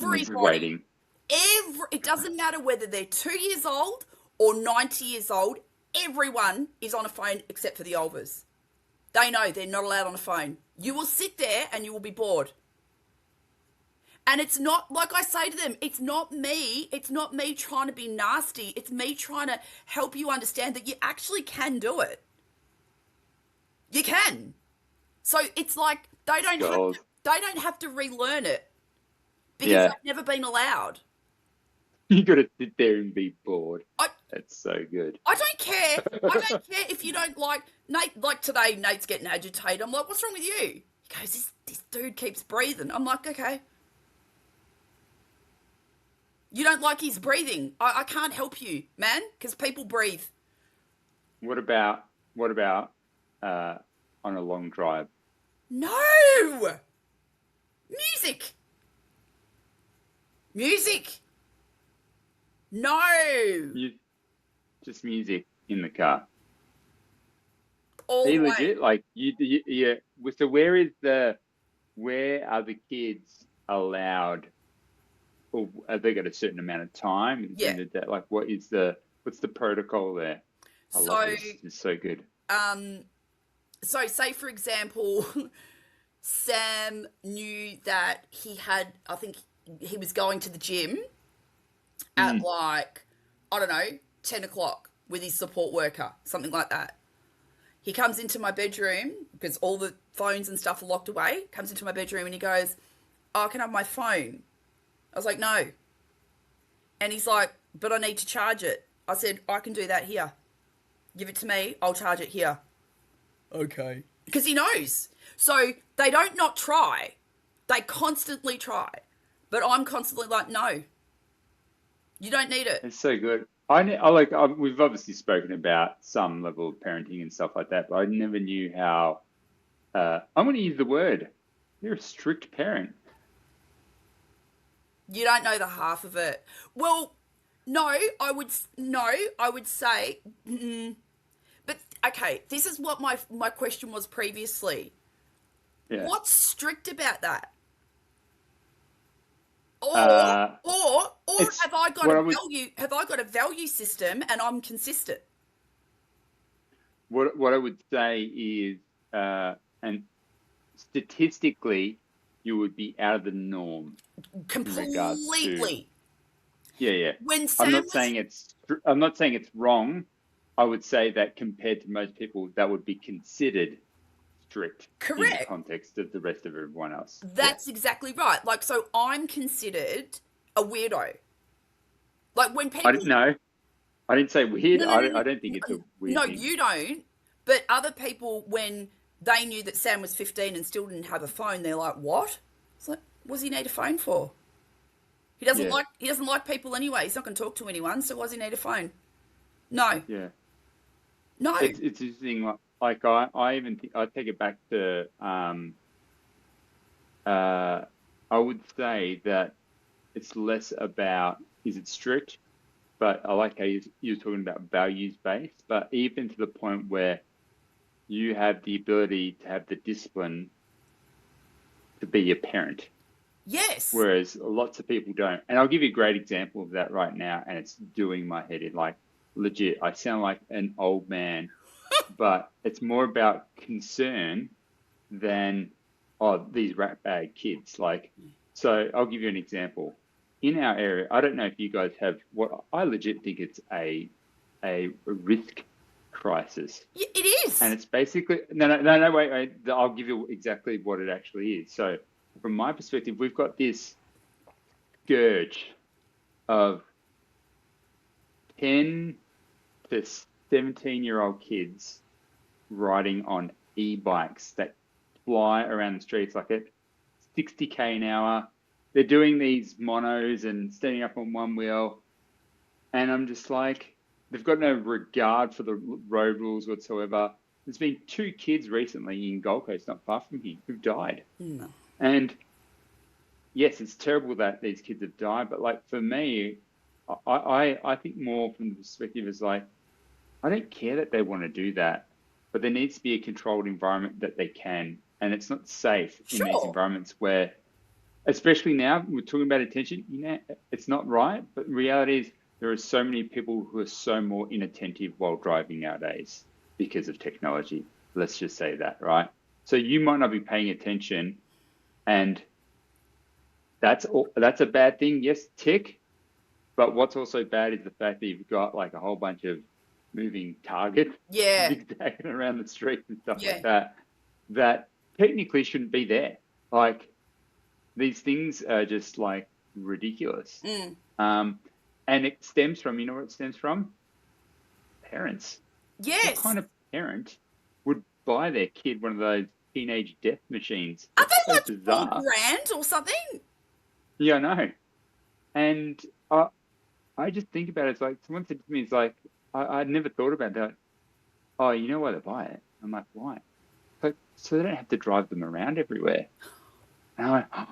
Speaker 2: this is
Speaker 1: everybody,
Speaker 2: waiting.
Speaker 1: it doesn't matter whether they're 2 years old or 90 years old. Everyone is on a phone except for the Olvers. They know they're not allowed on a phone. You will sit there and you will be bored. And it's not, like I say to them, it's not me trying to be nasty. It's me trying to help you understand that you actually can do it. You can. So it's like
Speaker 2: Goals.
Speaker 1: they don't have to relearn it because
Speaker 2: Yeah,
Speaker 1: they've never been allowed.
Speaker 2: you got to sit there and be bored.
Speaker 1: I
Speaker 2: That's so good.
Speaker 1: I don't care. I don't care if you don't like Nate. Like today, Nate's getting agitated. I'm like, what's wrong with you? He goes, this dude keeps breathing. I'm like, okay. You don't like his breathing. I can't help you, man, because people breathe.
Speaker 2: What about on a long drive?
Speaker 1: No! Music! Music! No!
Speaker 2: You just music in the car. Are
Speaker 1: All the
Speaker 2: you
Speaker 1: way.
Speaker 2: legit? Like yeah. So where are the kids allowed, or have they got a certain amount of time at the
Speaker 1: Yeah.
Speaker 2: end of that? Like, what's the protocol there? I love
Speaker 1: So,
Speaker 2: this. It's so good.
Speaker 1: um, so say for example, Sam knew that I think he was going to the gym at like, I don't know, 10 o'clock with his support worker, something like that. He comes into my bedroom because all the phones and stuff are locked away. Comes into my bedroom and he goes, "Oh, can I have my phone?" I was like, "No." And he's like, "But I need to charge it." I said, "I can do that here. Give it to me. I'll charge it here." Okay. Because he knows. So they don't not try. They constantly try. But I'm constantly like, "No, you don't need it."
Speaker 2: It's so good. We've obviously spoken about some level of parenting and stuff like that, but I never knew how, I'm going to use the word, you're a strict parent.
Speaker 1: You don't know the half of it. Well, no, I would say, but okay, this is what my question was previously.
Speaker 2: Yeah.
Speaker 1: What's strict about that? Or
Speaker 2: Uh, it's
Speaker 1: have I got
Speaker 2: what
Speaker 1: a
Speaker 2: I would
Speaker 1: value? Have I got a value system and I'm consistent?
Speaker 2: what I would say is, and statistically, you would be out of the norm in regards to,
Speaker 1: Completely.
Speaker 2: yeah.
Speaker 1: When
Speaker 2: I'm
Speaker 1: Sam
Speaker 2: not
Speaker 1: was
Speaker 2: saying I'm not saying it's wrong. I would say that compared to most people, that would be considered strict in the
Speaker 1: correct,
Speaker 2: context of the rest of everyone else. Yeah.
Speaker 1: that's exactly right. Like, so I'm considered a weirdo. Like when
Speaker 2: I
Speaker 1: people
Speaker 2: didn't know. I didn't say weird.
Speaker 1: No, no, no,
Speaker 2: I don't think it's a
Speaker 1: no,
Speaker 2: weird thing.
Speaker 1: you don't. But other people, when they knew that Sam was 15 and still didn't have a phone, they're like, "What?" It's like, "What does he need a phone for?
Speaker 2: Yeah.
Speaker 1: He doesn't like people anyway. He's not going to talk to anyone. So why does he need a phone?" No,
Speaker 2: Yeah.
Speaker 1: no.
Speaker 2: It's interesting. Like I even I take it back to uh I would say that it's less about is it strict, but I like how you're talking about values based, but even to the point where you have the ability to have the discipline to be a parent,
Speaker 1: Yes.
Speaker 2: whereas lots of people don't. And I'll give you a great example of that right now, and it's doing my head in. Like legit, I sound like an old man, but it's more about concern than these rat bag kids. Like, so I'll give you an example. In our area, I don't know if you guys have what I legit think it's a risk crisis.
Speaker 1: It
Speaker 2: And
Speaker 1: is.
Speaker 2: it's basically no, wait, I'll give you exactly what it actually is. So from my perspective, we've got this scourge of 10 to 17-year-old kids riding on e-bikes that fly around the streets like at 60k an hour. They're doing these monos and standing up on one wheel. And I'm just like, they've got no regard for the road rules whatsoever. There's been 2 kids recently in Gold Coast, not far from here, who've died.
Speaker 1: No.
Speaker 2: And yes, it's terrible that these kids have died, but like for me, I think more from the perspective is like, I don't care that they want to do that, but there needs to be a controlled environment that they can. And it's not safe in these
Speaker 1: Sure.
Speaker 2: environments where, especially now, we're talking about attention, it's not right. But the reality is there are so many people who are so more inattentive while driving nowadays because of technology. Let's just say that, right? So you might not be paying attention, and that's a bad thing. Yes, tick. But what's also bad is the fact that you've got like a whole bunch of moving targets
Speaker 1: Yeah.
Speaker 2: zigzagging around the streets and stuff
Speaker 1: Yeah.
Speaker 2: like that, that technically shouldn't be there. Like these things are just like ridiculous.
Speaker 1: Mm.
Speaker 2: And it stems from, you know what it stems from? Parents. What
Speaker 1: Yes.
Speaker 2: kind of parent would buy their kid one of those teenage death machines?
Speaker 1: Are
Speaker 2: It's
Speaker 1: they
Speaker 2: so
Speaker 1: like
Speaker 2: bizarre.
Speaker 1: $4,000 or something?
Speaker 2: Yeah, I know. And I just think about it. It's like someone said to me, it's like, I'd never thought about that. Oh, you know why they buy it? I'm like, why? It's like, so they don't have to drive them around everywhere. And I'm like,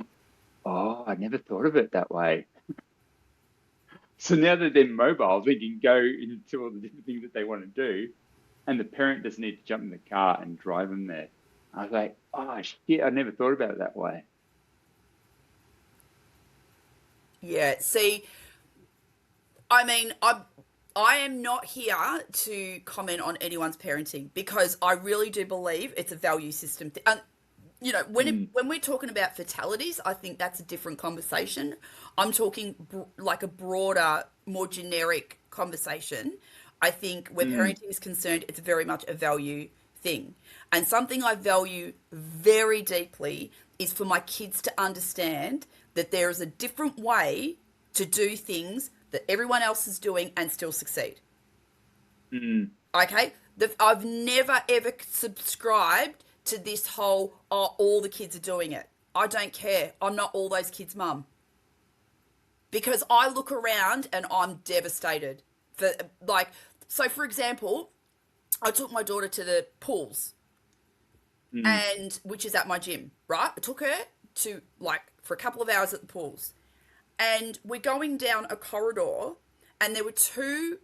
Speaker 2: oh, I never thought of it that way. So now that they're mobile, they can go into all the different things that they want to do, and the parent doesn't need to jump in the car and drive them there. I was like, oh shit, I never thought about it that way.
Speaker 1: Yeah. See, I mean, I am not here to comment on anyone's parenting because I really do believe it's a value system. you know, when we're talking about fatalities, I think that's a different conversation. I'm talking like a broader, more generic conversation. I think where parenting is concerned, it's very much a value thing. And something I value very deeply is for my kids to understand that there is a different way to do things that everyone else is doing and still succeed. Okay? I've never ever subscribed to this whole, oh, all the kids are doing it. I don't care. I'm not all those kids' mum. Because I look around and I'm devastated. For example, I took my daughter to the pools, and which is at my gym, right? I took her to for a couple of hours at the pools, and we're going down a corridor, and there were two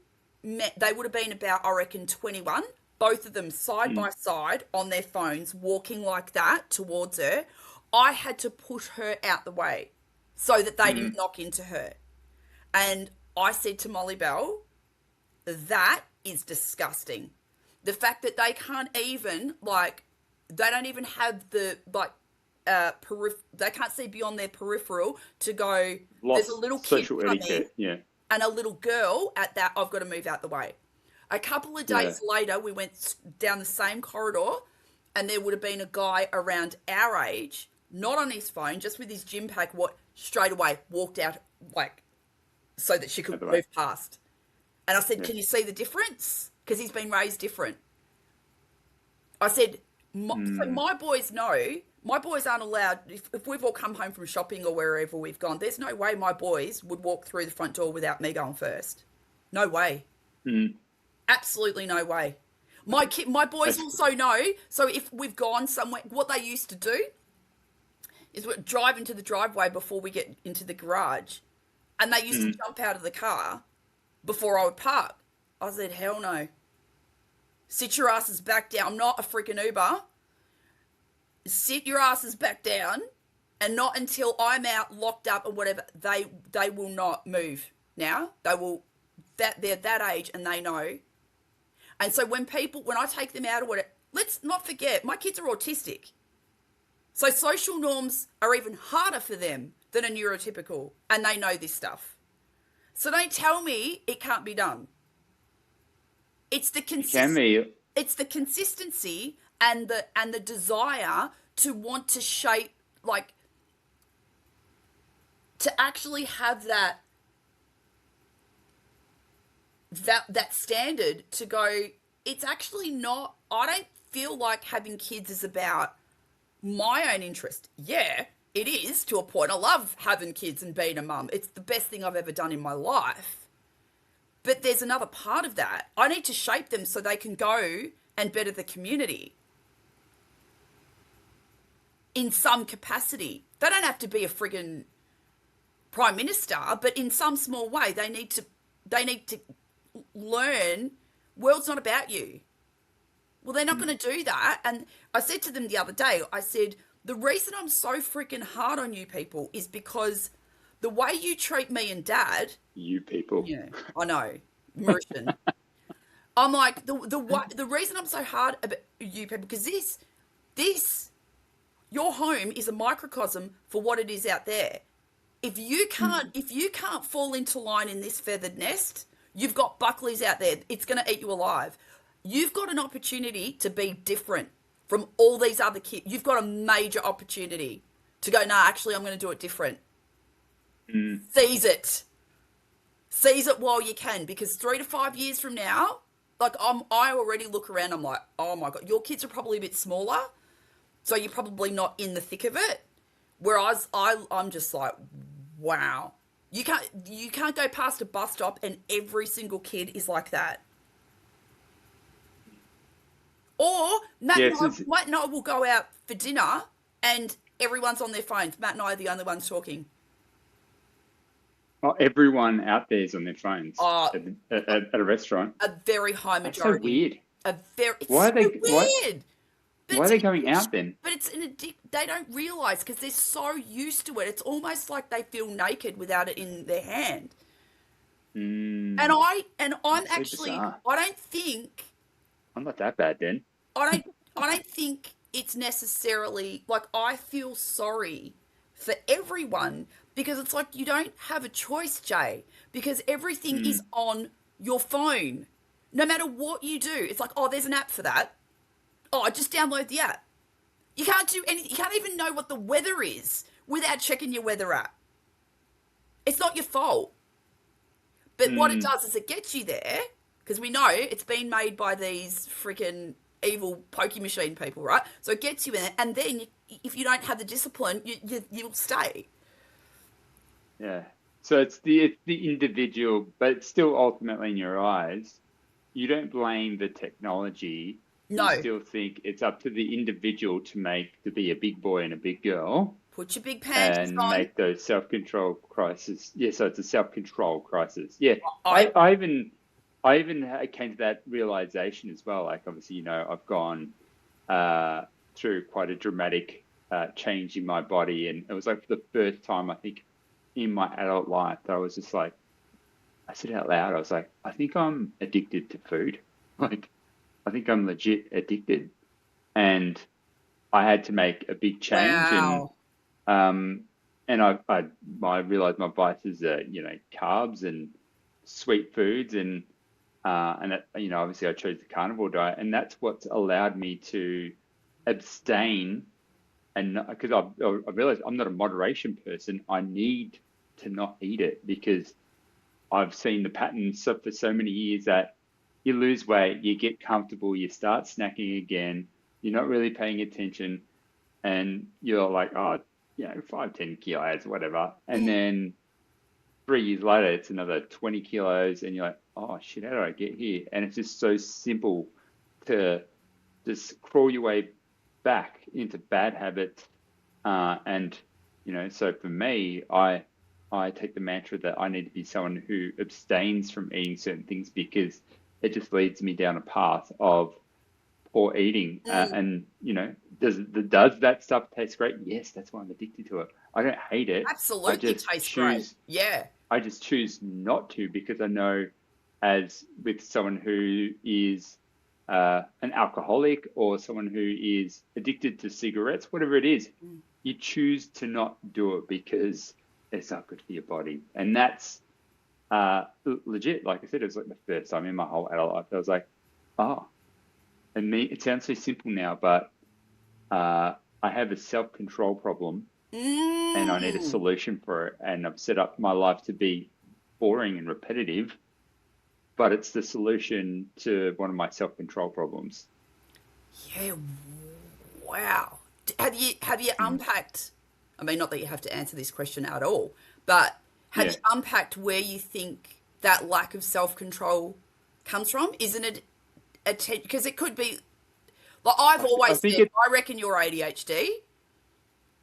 Speaker 1: men. They would have been about, I reckon, 21. Both of them side by side on their phones, walking like that towards her. I had to push her out the way so that they didn't knock into her. And I said to Molly Bell, that is disgusting. The fact that they can't even, they don't even have the, they can't see beyond their peripheral to go, there's a little kid coming, and a little girl at that, I've got to move out the way. A couple of days later, we went down the same corridor, and there would have been a guy around our age, not on his phone, just with his gym pack, straight away walked out, so that she could move past. And I said, can you see the difference? Because he's been raised different. I said, so my boys know, my boys aren't allowed, if we've all come home from shopping or wherever we've gone, there's no way my boys would walk through the front door without me going first. No way. Absolutely no way. My boys also know, so if we've gone somewhere, what they used to do is we'd drive into the driveway before we get into the garage, and they used to jump out of the car before I would park. I said, hell no. Sit your asses back down. I'm not a freaking Uber. Sit your asses back down, and not until I'm out, locked up or whatever, they will not move now. They're that age and they know. And so when I take them out or whatever, let's not forget, my kids are autistic. So social norms are even harder for them than a neurotypical, and they know this stuff. So don't tell me it can't be done. It's the consistency and the desire to want to shape, to actually have that standard to go, it's actually not, I don't feel like having kids is about my own interest. Yeah, it is to a point. I love having kids and being a mum. It's the best thing I've ever done in my life. But there's another part of that. I need to shape them so they can go and better the community in some capacity. They don't have to be a friggin' prime minister, but in some small way, they need to learn, world's not about you. Well, they're not going to do that. And I said to them the other day, I said, the reason I'm so freaking hard on you people is because the way you treat me and Dad.
Speaker 2: You people.
Speaker 1: Yeah, I know. Mauritian. I'm like, the reason I'm so hard about you people, because this, your home is a microcosm for what it is out there. If you can't fall into line in this feathered nest, you've got Buckleys out there. It's going to eat you alive. You've got an opportunity to be different from all these other kids. You've got a major opportunity to go, nah, actually, I'm going to do it different. Seize it. Seize it while you can, because 3 to 5 years from now, I already look around, I'm like, oh my God, your kids are probably a bit smaller, so you're probably not in the thick of it. Whereas I'm just like, wow. You can't go past a bus stop and every single kid is like that. Or Matt and I will go out for dinner and everyone's on their phones. Matt and I are the only ones talking.
Speaker 2: Oh, everyone out there is on their phones at a restaurant.
Speaker 1: A very high majority.
Speaker 2: That's so weird. Why are they weird? Why are they going out then?
Speaker 1: But it's they don't realise because they're so used to it. It's almost like they feel naked without it in their hand. And I'm actually bizarre. I don't think
Speaker 2: I'm not that bad then.
Speaker 1: I don't think it's necessarily like I feel sorry for everyone because it's like you don't have a choice, Jay, because everything is
Speaker 2: Mm,
Speaker 1: on your phone. No matter what you do, it's like, oh, there's an app for that. Oh, just download the app. You can't do anything. You can't even know what the weather is without checking your weather app. It's not your fault. But what it
Speaker 2: mm.
Speaker 1: does is it gets you there because we know it's been made by these freaking evil pokey machine people, right? So it gets you in there, and then if you don't have the discipline, you'll stay.
Speaker 2: Yeah. So it's the individual, but it's still ultimately in your eyes. You don't blame the technology. You
Speaker 1: No,
Speaker 2: still think it's up to the individual to be a big boy and a big girl
Speaker 1: put your big panties
Speaker 2: and
Speaker 1: on.
Speaker 2: make those self-control crisis. Yeah, so it's a self-control crisis. Yeah.
Speaker 1: I
Speaker 2: I even came to that realization as well. Like obviously, I've gone uh through quite a dramatic change in my body, and it was like for the first time I think in my adult life that I was just like, I said out loud, I was like, I think I'm addicted to food. Like, I think I'm legit addicted. And I had to make a big change,
Speaker 1: wow.
Speaker 2: um, and I realized my vices are, carbs and sweet foods, and that, obviously I chose the carnivore diet, and that's what's allowed me to abstain. And because I realized I'm not a moderation person, I need to not eat it because I've seen the patterns for so many years that you lose weight, you get comfortable, you start snacking again, you're not really paying attention, and you're like, oh, 5, 10 kilos, whatever. And
Speaker 1: Mm.
Speaker 2: then 3 years later, it's another 20 kilos, and you're like, oh shit, how did I get here? And it's just so simple to just crawl your way back into bad habits. And so for me, I take the mantra that I need to be someone who abstains from eating certain things because it just leads me down a path of poor eating.
Speaker 1: Mm.
Speaker 2: And does that stuff taste great? Yes, that's why I'm addicted to it. I don't hate it. I
Speaker 1: Absolutely
Speaker 2: just
Speaker 1: tastes great.
Speaker 2: choose
Speaker 1: Yeah.
Speaker 2: I just choose not to because I know, as with someone who is an alcoholic or someone who is addicted to cigarettes, whatever it is,
Speaker 1: Mm.
Speaker 2: you choose to not do it because it's not good for your body. And that's legit. Like I said, it was like the first time in my whole adult life. I was like, oh, and me, it sounds so simple now, but I have a self-control problem and I need a
Speaker 1: Mm.
Speaker 2: solution for it. And I've set up my life to be boring and repetitive, but it's the solution to one of my self-control problems.
Speaker 1: Yeah. Wow. Have you
Speaker 2: Mm.
Speaker 1: unpacked? I mean, not that you have to answer this question at all, but have
Speaker 2: Yeah,
Speaker 1: you unpacked where you think that lack of self control comes from? Isn't it because it could be like I've
Speaker 2: I
Speaker 1: always
Speaker 2: think
Speaker 1: said,
Speaker 2: it.
Speaker 1: I reckon you're ADHD.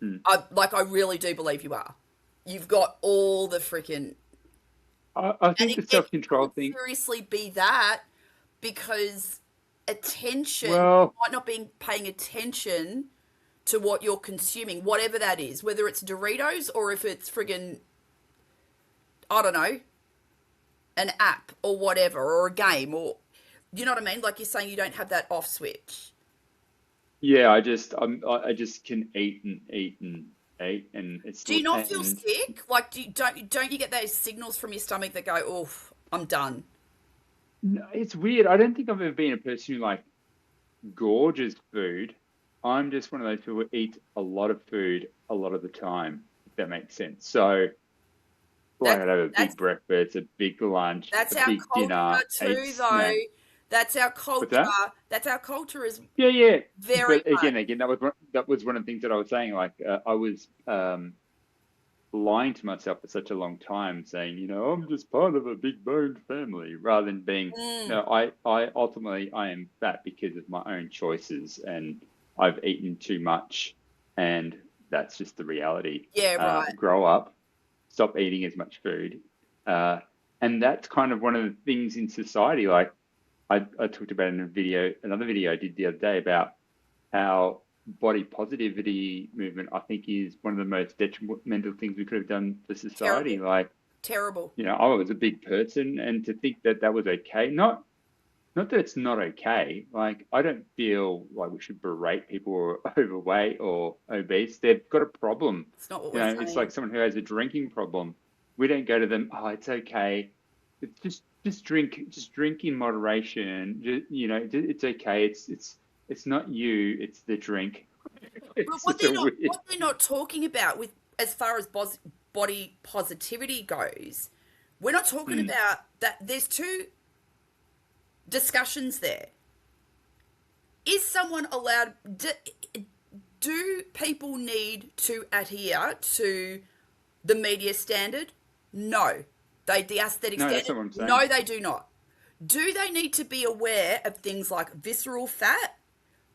Speaker 2: Mm.
Speaker 1: I really do believe you are. You've got all the freaking,
Speaker 2: I
Speaker 1: and
Speaker 2: think the
Speaker 1: it
Speaker 2: self-control
Speaker 1: could
Speaker 2: thing.
Speaker 1: seriously be that because attention, you
Speaker 2: Well,
Speaker 1: might not be paying attention to what you're consuming, whatever that is, whether it's Doritos or if it's friggin', I don't know, an app or whatever, or a game, or you know what I mean? Like you're saying, you don't have that off switch.
Speaker 2: yeah, I just can eat and eat and eat, and it's
Speaker 1: Do you not feel
Speaker 2: and
Speaker 1: sick? Like, don't you get those signals from your stomach that go, "Oh, I'm done."
Speaker 2: no, it's weird. I don't think I've ever been a person who like gorges food. I'm just one of those people who eat a lot of food a lot of the time, if that makes sense. So, like,
Speaker 1: That
Speaker 2: I'd have a
Speaker 1: that's
Speaker 2: big breakfast, a big lunch,
Speaker 1: that's
Speaker 2: a
Speaker 1: our
Speaker 2: big dinner,
Speaker 1: culture
Speaker 2: eight
Speaker 1: too, though.
Speaker 2: snacks.
Speaker 1: That's our
Speaker 2: What's
Speaker 1: culture.
Speaker 2: that?
Speaker 1: That's our culture is
Speaker 2: Yeah, yeah.
Speaker 1: very
Speaker 2: But
Speaker 1: much.
Speaker 2: again, that was one of the things that I was saying. Like, I was lying to myself for such a long time, saying, I'm just part of a big boned family, rather than being,
Speaker 1: Mm,
Speaker 2: no, I ultimately I am fat because of my own choices, and I've eaten too much, and that's just the reality.
Speaker 1: yeah, right.
Speaker 2: Grow up, stop eating as much food, uh, and that's kind of one of the things in society. Like I talked about in another video I did the other day about how body positivity movement, I think, is one of the most detrimental things we could have done for society.
Speaker 1: Terrible.
Speaker 2: Like,
Speaker 1: Terrible.
Speaker 2: I was a big person, and to think that that was okay, not not that it's not okay. Like, I don't feel like we should berate people who are overweight or obese. They've got a problem.
Speaker 1: It's not what
Speaker 2: You
Speaker 1: we're
Speaker 2: know, it's like
Speaker 1: saying.
Speaker 2: someone who has a drinking problem. We don't go to them, oh, it's okay. It's just drink in moderation. You know, it's okay. It's not you, it's the drink.
Speaker 1: But
Speaker 2: It's just a weird.
Speaker 1: what they're not talking about with as far as body positivity goes, we're not talking
Speaker 2: Mm,
Speaker 1: about that. There's two discussions there. Is someone allowed? Do people need to adhere to the media standard? No. The aesthetic
Speaker 2: no, that's
Speaker 1: standard?
Speaker 2: not what I'm saying.
Speaker 1: No, they do not. Do they need to be aware of things like visceral fat,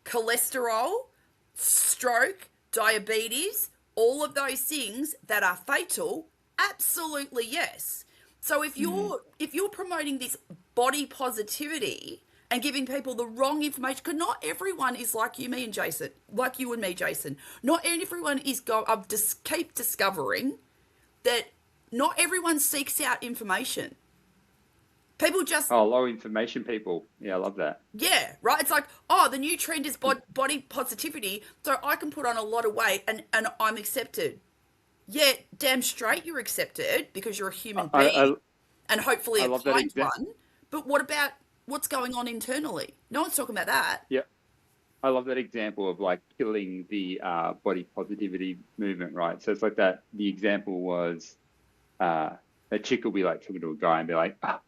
Speaker 1: cholesterol, stroke, diabetes, all of those things that are fatal? Absolutely yes. So
Speaker 2: Mm.
Speaker 1: if you're promoting this body positivity and giving people the wrong information, because not everyone is like you, me, and Jason, like you and me, Jason. Not everyone is I've just keep discovering that not everyone seeks out information. People just,
Speaker 2: Oh, low information people. Yeah, I love that.
Speaker 1: yeah, right. It's like, oh, the new trend is body positivity, so I can put on a lot of weight and I'm accepted. Yeah, damn straight you're accepted because you're a human
Speaker 2: I
Speaker 1: being
Speaker 2: I,
Speaker 1: and hopefully
Speaker 2: I
Speaker 1: a
Speaker 2: love that
Speaker 1: kind
Speaker 2: example.
Speaker 1: one. But what about what's going on internally? No one's talking about that.
Speaker 2: Yeah, I love that example of like killing the body positivity movement, right? So it's like that. The example was uh, a chick will be like talking to a guy and be like, ah,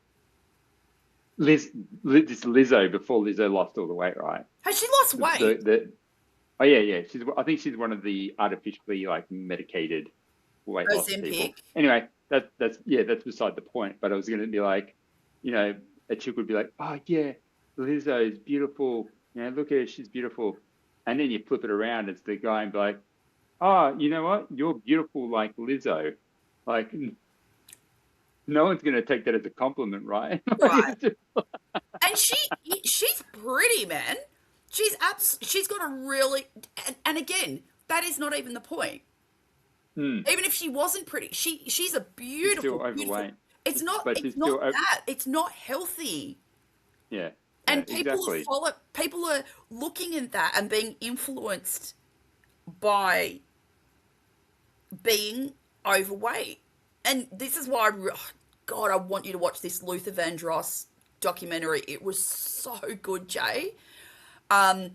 Speaker 2: this Lizzo before Lizzo lost all the weight, right?
Speaker 1: Has she lost weight?
Speaker 2: The oh yeah, yeah. I think she's one of the artificially like medicated weight loss people.
Speaker 1: Ozempic.
Speaker 2: Anyway, that's yeah, that's beside the point. But I was going to be like, you know, a chick would be like, oh yeah, Lizzo is beautiful. You know, look at her, she's beautiful. And then you flip it around, it's the guy and be like, oh, you know what? You're beautiful like Lizzo. Like, no one's going to take that as a compliment, right? Like,
Speaker 1: Right.
Speaker 2: it's just,
Speaker 1: And she's pretty, man. She's got a really and again, that is not even the point.
Speaker 2: hmm,
Speaker 1: Even if she wasn't pretty, she's a
Speaker 2: she's still
Speaker 1: beautiful.
Speaker 2: overweight, but she's
Speaker 1: It's
Speaker 2: still,
Speaker 1: not that. It's not healthy.
Speaker 2: yeah, yeah,
Speaker 1: And
Speaker 2: exactly.
Speaker 1: people are looking at that and being influenced by being overweight. And this is why God, I want you to watch this Luther Vandross documentary. It was so good, Jay.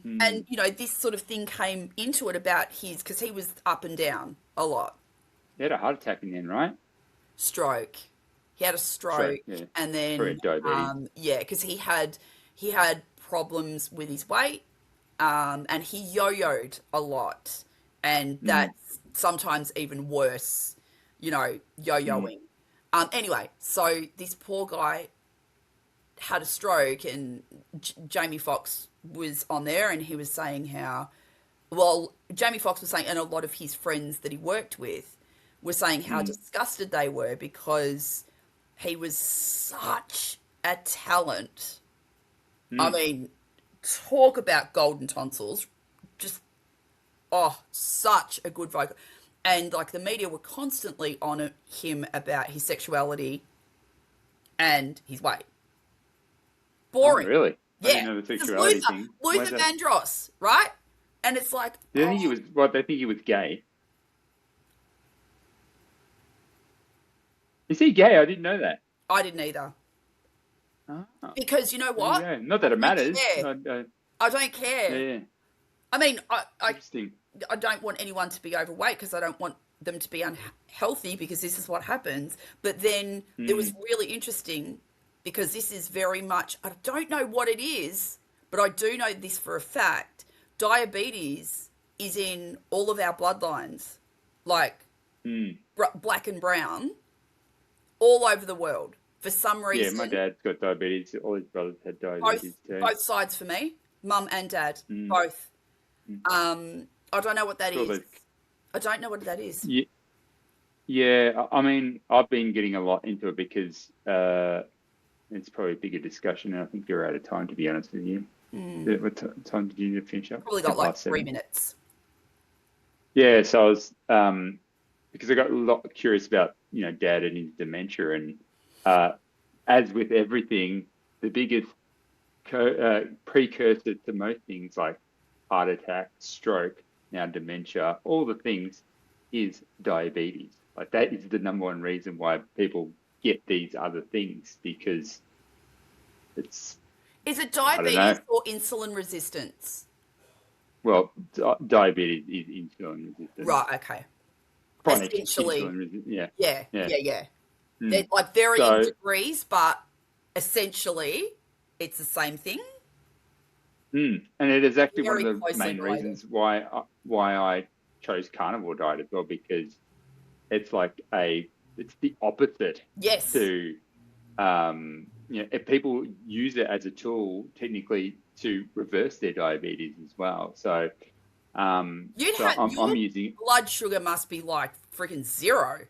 Speaker 2: Hmm.
Speaker 1: And you know, this sort of thing came into it about his because he was up and down a lot.
Speaker 2: He had a heart attack in the end, right?
Speaker 1: Stroke. He had a
Speaker 2: Stroke,
Speaker 1: stroke,
Speaker 2: yeah.
Speaker 1: and
Speaker 2: Probably
Speaker 1: then
Speaker 2: diabetes.
Speaker 1: yeah, because he had problems with his weight, and he yo-yoed a lot, and
Speaker 2: Mm,
Speaker 1: that's sometimes even worse, you know,
Speaker 2: mm,
Speaker 1: yo-yoing. Anyway, so this poor guy had a stroke, and Jamie Foxx was on there, and he was saying how, well, Jamie Foxx was saying, and a lot of his friends that he worked with were saying how
Speaker 2: mm,
Speaker 1: disgusted they were because he was such a talent. I
Speaker 2: mm.
Speaker 1: mean, talk about golden tonsils. Just, oh, such a good vocal. And like the media were constantly on him about his sexuality and his weight.
Speaker 2: Oh,
Speaker 1: Boring.
Speaker 2: really? I didn't
Speaker 1: Yeah.
Speaker 2: know the
Speaker 1: This is
Speaker 2: sexuality thing. Why is
Speaker 1: Luther
Speaker 2: that?
Speaker 1: Vandross, right? And it's like,
Speaker 2: They think he was, what, they think he was gay. Is he gay? I didn't know that.
Speaker 1: I didn't either.
Speaker 2: Ah,
Speaker 1: Because you know
Speaker 2: there you
Speaker 1: what?
Speaker 2: go. Not
Speaker 1: I
Speaker 2: that it
Speaker 1: don't
Speaker 2: matters.
Speaker 1: care. I don't
Speaker 2: Yeah,
Speaker 1: care.
Speaker 2: yeah.
Speaker 1: I mean,
Speaker 2: Interesting.
Speaker 1: I don't want anyone to be overweight because I don't want them to be unhealthy because this is what happens. But then it was
Speaker 2: Mm,
Speaker 1: really interesting because this is very much, I don't know what it is, but I do know this for a fact. Diabetes is in all of our bloodlines, like
Speaker 2: mm.
Speaker 1: black and brown, all over the world. For some
Speaker 2: Yeah, my
Speaker 1: reason,
Speaker 2: dad's got diabetes. All his brothers had
Speaker 1: both
Speaker 2: diabetes too.
Speaker 1: both sides for me, mum and dad,
Speaker 2: Mm,
Speaker 1: both.
Speaker 2: mm.
Speaker 1: I don't know what that
Speaker 2: Sure,
Speaker 1: is. I don't know what that is.
Speaker 2: yeah, yeah. I mean, I've been getting a lot into it because it's probably a bigger discussion, and I think you're out of time, to be honest with you. What time did you finish up?
Speaker 1: Probably got
Speaker 2: Ten
Speaker 1: like
Speaker 2: past
Speaker 1: 3
Speaker 2: 7.
Speaker 1: minutes.
Speaker 2: Yeah, so I was because I got a lot curious about, dad and his dementia, and uh, as with everything, the biggest precursor to most things like heart attack, stroke, now dementia, all the things is diabetes. Like that is the number one reason why people get these other things because it's,
Speaker 1: Is it
Speaker 2: I don't know.
Speaker 1: diabetes or insulin resistance?
Speaker 2: Well, diabetes is insulin resistance,
Speaker 1: Right, okay.
Speaker 2: chronic
Speaker 1: Essentially,
Speaker 2: insulin resistance. Yeah,
Speaker 1: yeah,
Speaker 2: yeah.
Speaker 1: yeah, yeah. They're
Speaker 2: Mm.
Speaker 1: like varying
Speaker 2: So,
Speaker 1: degrees, but essentially it's the same thing.
Speaker 2: and it is actually one of
Speaker 1: Very
Speaker 2: the
Speaker 1: closely
Speaker 2: main
Speaker 1: related.
Speaker 2: reasons why I chose carnivore diet as well because it's like it's the opposite
Speaker 1: Yes.
Speaker 2: to if people use it as a tool technically to reverse their diabetes as well. So I'm
Speaker 1: Your
Speaker 2: using
Speaker 1: blood sugar must be like freaking zero.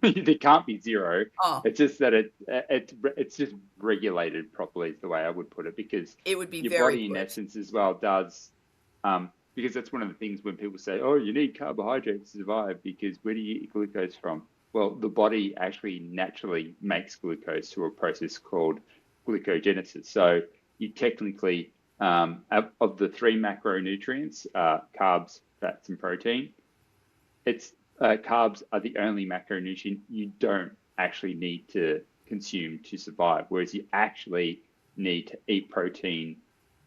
Speaker 2: there can't be zero.
Speaker 1: Oh,
Speaker 2: It's just that it's just regulated properly is the way I would put it because
Speaker 1: it would be
Speaker 2: your
Speaker 1: very
Speaker 2: body in
Speaker 1: good.
Speaker 2: essence as well does because that's one of the things when people say, oh, you need carbohydrates to survive because where do you get glucose from? Well, the body actually naturally makes glucose through a process called glucogenesis. So you technically of the three macronutrients, carbs, fats, and protein, it's carbs are the only macronutrient you don't actually need to consume to survive, whereas you actually need to eat protein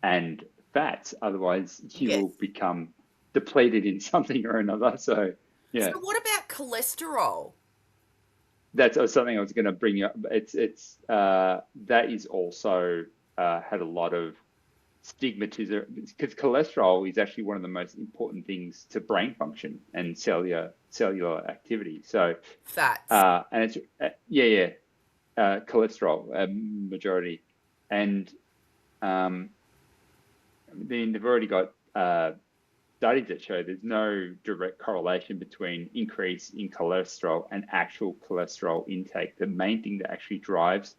Speaker 2: and fats, otherwise you
Speaker 1: Yes.
Speaker 2: will become depleted in something or another. So yeah,
Speaker 1: So what about cholesterol?
Speaker 2: that's something I was going to bring up. It's that is also had a lot of stigmatism because cholesterol is actually one of the most important things to brain function and cellular activity. So,
Speaker 1: Fats.
Speaker 2: and it's cholesterol majority, and then they've already got studies that show there's no direct correlation between increase in cholesterol and actual cholesterol intake. The main thing that actually drives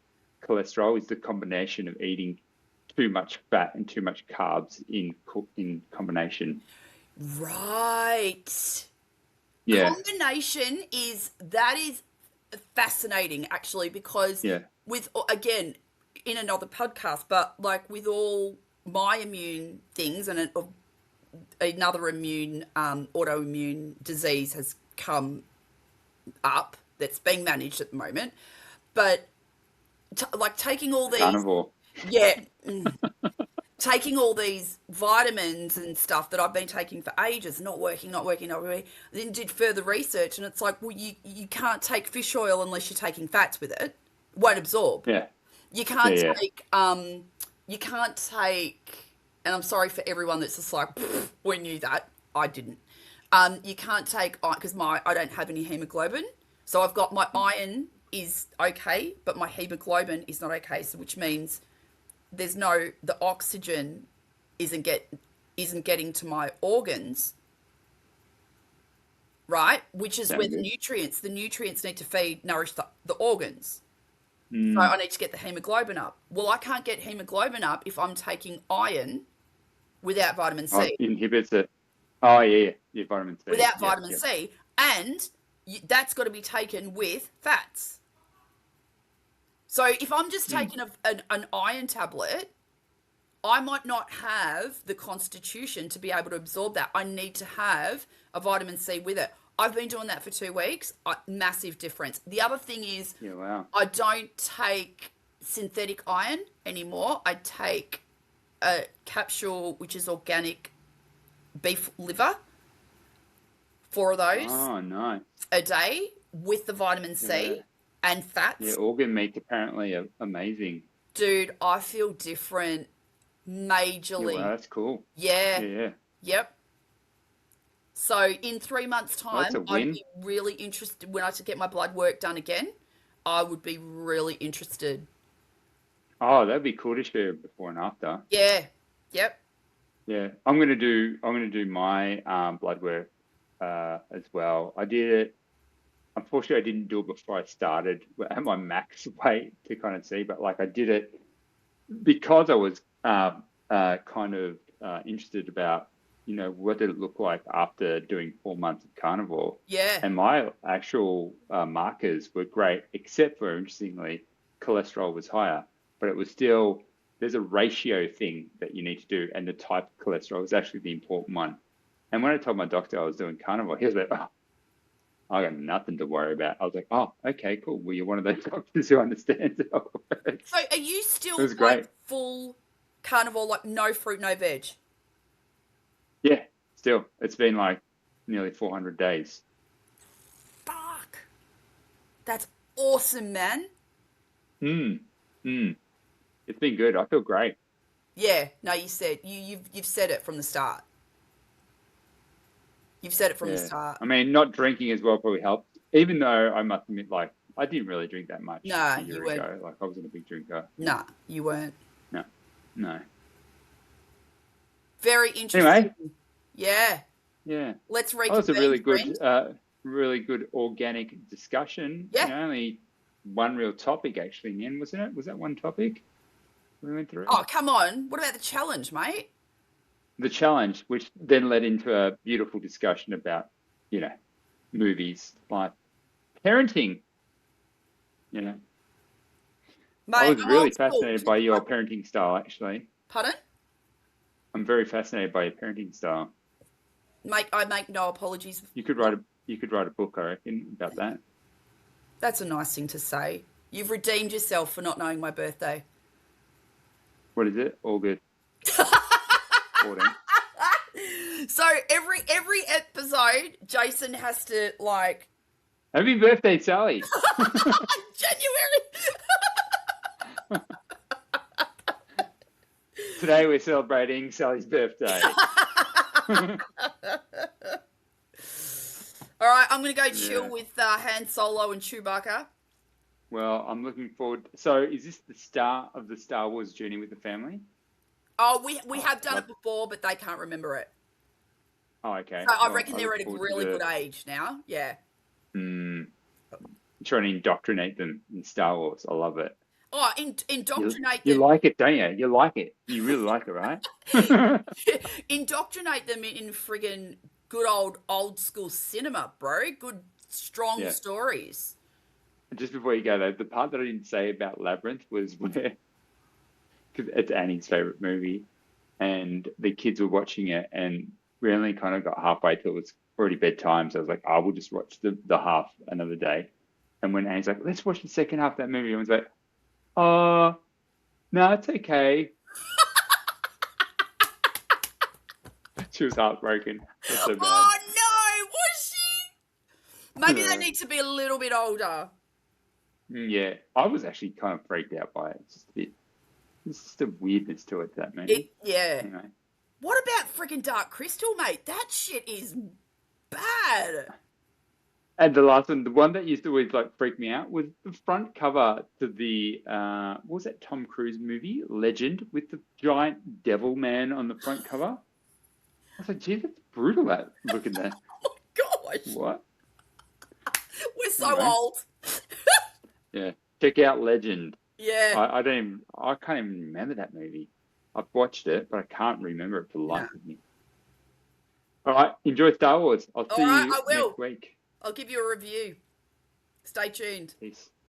Speaker 2: cholesterol is the combination of eating too much fat and too much carbs in combination.
Speaker 1: Right.
Speaker 2: Yeah,
Speaker 1: Combination is fascinating actually because
Speaker 2: yeah,
Speaker 1: with again in another podcast, but like with all my immune things and another immune autoimmune disease has come up that's being managed at the moment, but like taking all these,
Speaker 2: carnivore.
Speaker 1: yeah, taking all these vitamins and stuff that I've been taking for ages, not working, not working, not working. Then did further research, and it's like, well, you can't take fish oil unless you're taking fats with it. Won't absorb.
Speaker 2: Yeah,
Speaker 1: You
Speaker 2: yeah,
Speaker 1: can't
Speaker 2: yeah.
Speaker 1: take you can't take. And I'm sorry for everyone that's just like, we knew that. I didn't. You can't take because I don't have any hemoglobin, so I've got my iron is okay, but my hemoglobin is not okay. So which means the oxygen isn't getting to my organs, right? Which is where
Speaker 2: Sounds good.
Speaker 1: the nutrients need to nourish the organs. So
Speaker 2: Mm.
Speaker 1: I need to get the hemoglobin up. Well, I can't get hemoglobin up if I'm taking iron without vitamin
Speaker 2: Oh,
Speaker 1: C.
Speaker 2: inhibits it. Oh yeah, yeah, vitamin C.
Speaker 1: Without
Speaker 2: Yeah,
Speaker 1: vitamin
Speaker 2: yeah.
Speaker 1: C, and that's got to be taken with fats. So if I'm just
Speaker 2: Mm.
Speaker 1: taking an iron tablet, I might not have the constitution to be able to absorb that. I need to have a vitamin C with it. I've been doing that for 2 weeks. Massive difference. The other thing is,
Speaker 2: Yeah, wow.
Speaker 1: I don't take synthetic iron anymore. I take a capsule, which is organic beef liver, 4 of those
Speaker 2: Oh, nice.
Speaker 1: a day with the vitamin
Speaker 2: Yeah,
Speaker 1: C and
Speaker 2: yeah.
Speaker 1: fats.
Speaker 2: Organ meats apparently are amazing.
Speaker 1: Dude, I feel different
Speaker 2: Yeah, wow,
Speaker 1: majorly.
Speaker 2: that's cool.
Speaker 1: Yeah,
Speaker 2: Yeah, yeah.
Speaker 1: yep. So in 3 months'
Speaker 2: Well, that's
Speaker 1: time,
Speaker 2: a
Speaker 1: I'd
Speaker 2: win.
Speaker 1: be really interested when I to get my blood work done again. I would be really interested.
Speaker 2: Oh, that'd be cool to share before and after.
Speaker 1: Yeah, yep.
Speaker 2: Yeah, I'm gonna do my blood work as well. I did it. Unfortunately, I didn't do it before I started at my max weight to kind of see, but like I did it because I was kind of interested about, what did it look like after doing 4 months of carnivore,
Speaker 1: Yeah.
Speaker 2: and my actual markers were great, except for interestingly, cholesterol was higher, but it was still there's a ratio thing that you need to do, and the type of cholesterol is actually the important one. And when I told my doctor I was doing carnivore, he was like, "Oh, I got nothing to worry about." I was like, "Oh, okay, cool. Well, you're one of those doctors who understands how it works."
Speaker 1: So are you
Speaker 2: It
Speaker 1: still
Speaker 2: was
Speaker 1: like
Speaker 2: great.
Speaker 1: full carnivore, like no fruit, no veg?
Speaker 2: Yeah, still, it's been like nearly 400 days.
Speaker 1: Fuck. That's awesome, man.
Speaker 2: Mm, mm. It's been good. I feel great.
Speaker 1: Yeah, no, you said you've said it from the start. You've said it from the
Speaker 2: Yeah.
Speaker 1: start.
Speaker 2: I mean, not drinking as well probably helped. Even though I must admit, like, I didn't really drink that much
Speaker 1: Nah,
Speaker 2: a
Speaker 1: you
Speaker 2: year
Speaker 1: weren't.
Speaker 2: ago. Like, I wasn't a big drinker.
Speaker 1: Nah, you weren't.
Speaker 2: No, no.
Speaker 1: Very interesting.
Speaker 2: Anyway,
Speaker 1: Yeah.
Speaker 2: yeah.
Speaker 1: Let's
Speaker 2: That was a
Speaker 1: reconvene, friend.
Speaker 2: really good organic discussion.
Speaker 1: Yeah.
Speaker 2: Only one real topic actually in the end, wasn't it? Was that one topic we went through?
Speaker 1: Oh, come on. What about the challenge, mate?
Speaker 2: The challenge, which then led into a beautiful discussion about, movies, life, parenting. I
Speaker 1: Mate,
Speaker 2: was
Speaker 1: I'm
Speaker 2: really
Speaker 1: old school.
Speaker 2: fascinated by your parenting style, actually.
Speaker 1: Pardon?
Speaker 2: I'm very fascinated by your parenting style.
Speaker 1: Mate, I make no apologies.
Speaker 2: You could write a book, I reckon, about that.
Speaker 1: That's a nice thing to say. You've redeemed yourself for not knowing my birthday.
Speaker 2: What is it? August 14.
Speaker 1: So every episode, Jason has to like
Speaker 2: Happy birthday, Sally.
Speaker 1: January.
Speaker 2: Today we're celebrating Sally's birthday.
Speaker 1: All right, I'm gonna go chill with Han Solo and Chewbacca.
Speaker 2: Well, I'm looking forward. So, is this the start of the Star Wars journey with the family?
Speaker 1: Oh, we have done it before, but they can't remember it.
Speaker 2: Oh, okay.
Speaker 1: So I
Speaker 2: Well,
Speaker 1: reckon
Speaker 2: I
Speaker 1: they're
Speaker 2: look
Speaker 1: at a
Speaker 2: forward to
Speaker 1: really good age now. Yeah.
Speaker 2: Trying to indoctrinate them in Star Wars. I love it.
Speaker 1: Oh, indoctrinate
Speaker 2: You
Speaker 1: them.
Speaker 2: like it, don't you? You like it. You really like it, right?
Speaker 1: Indoctrinate them in friggin' good old school cinema, bro. Good, strong stories.
Speaker 2: Just before you go, though, the part that I didn't say about Labyrinth was where, because it's Annie's favorite movie, and the kids were watching it, and we only kind of got halfway till it was already bedtime. So I was like, "I will just watch the half another day." And when Annie's like, "Let's watch the second half of that movie," I was like, "Oh, no, it's okay." She was heartbroken. That's so bad.
Speaker 1: Oh no, was she? Maybe they need to be a little bit older.
Speaker 2: Yeah, I was actually kind of freaked out by it. It's just a weirdness to it, that movie. Anyway.
Speaker 1: What about freaking Dark Crystal, mate? That shit is bad.
Speaker 2: And the last one, the one that used to always like freak me out, was the front cover to the what was that Tom Cruise movie, Legend, with the giant devil man on the front cover. I was like, gee, that's brutal, that looking there.
Speaker 1: Oh my gosh.
Speaker 2: What?
Speaker 1: We're so old.
Speaker 2: Yeah. Check out Legend.
Speaker 1: Yeah.
Speaker 2: I can't even remember that movie. I've watched it, but I can't remember it for the life of me. All right, enjoy Star Wars. I'll see you next week.
Speaker 1: I'll give you a review. Stay tuned.
Speaker 2: Peace.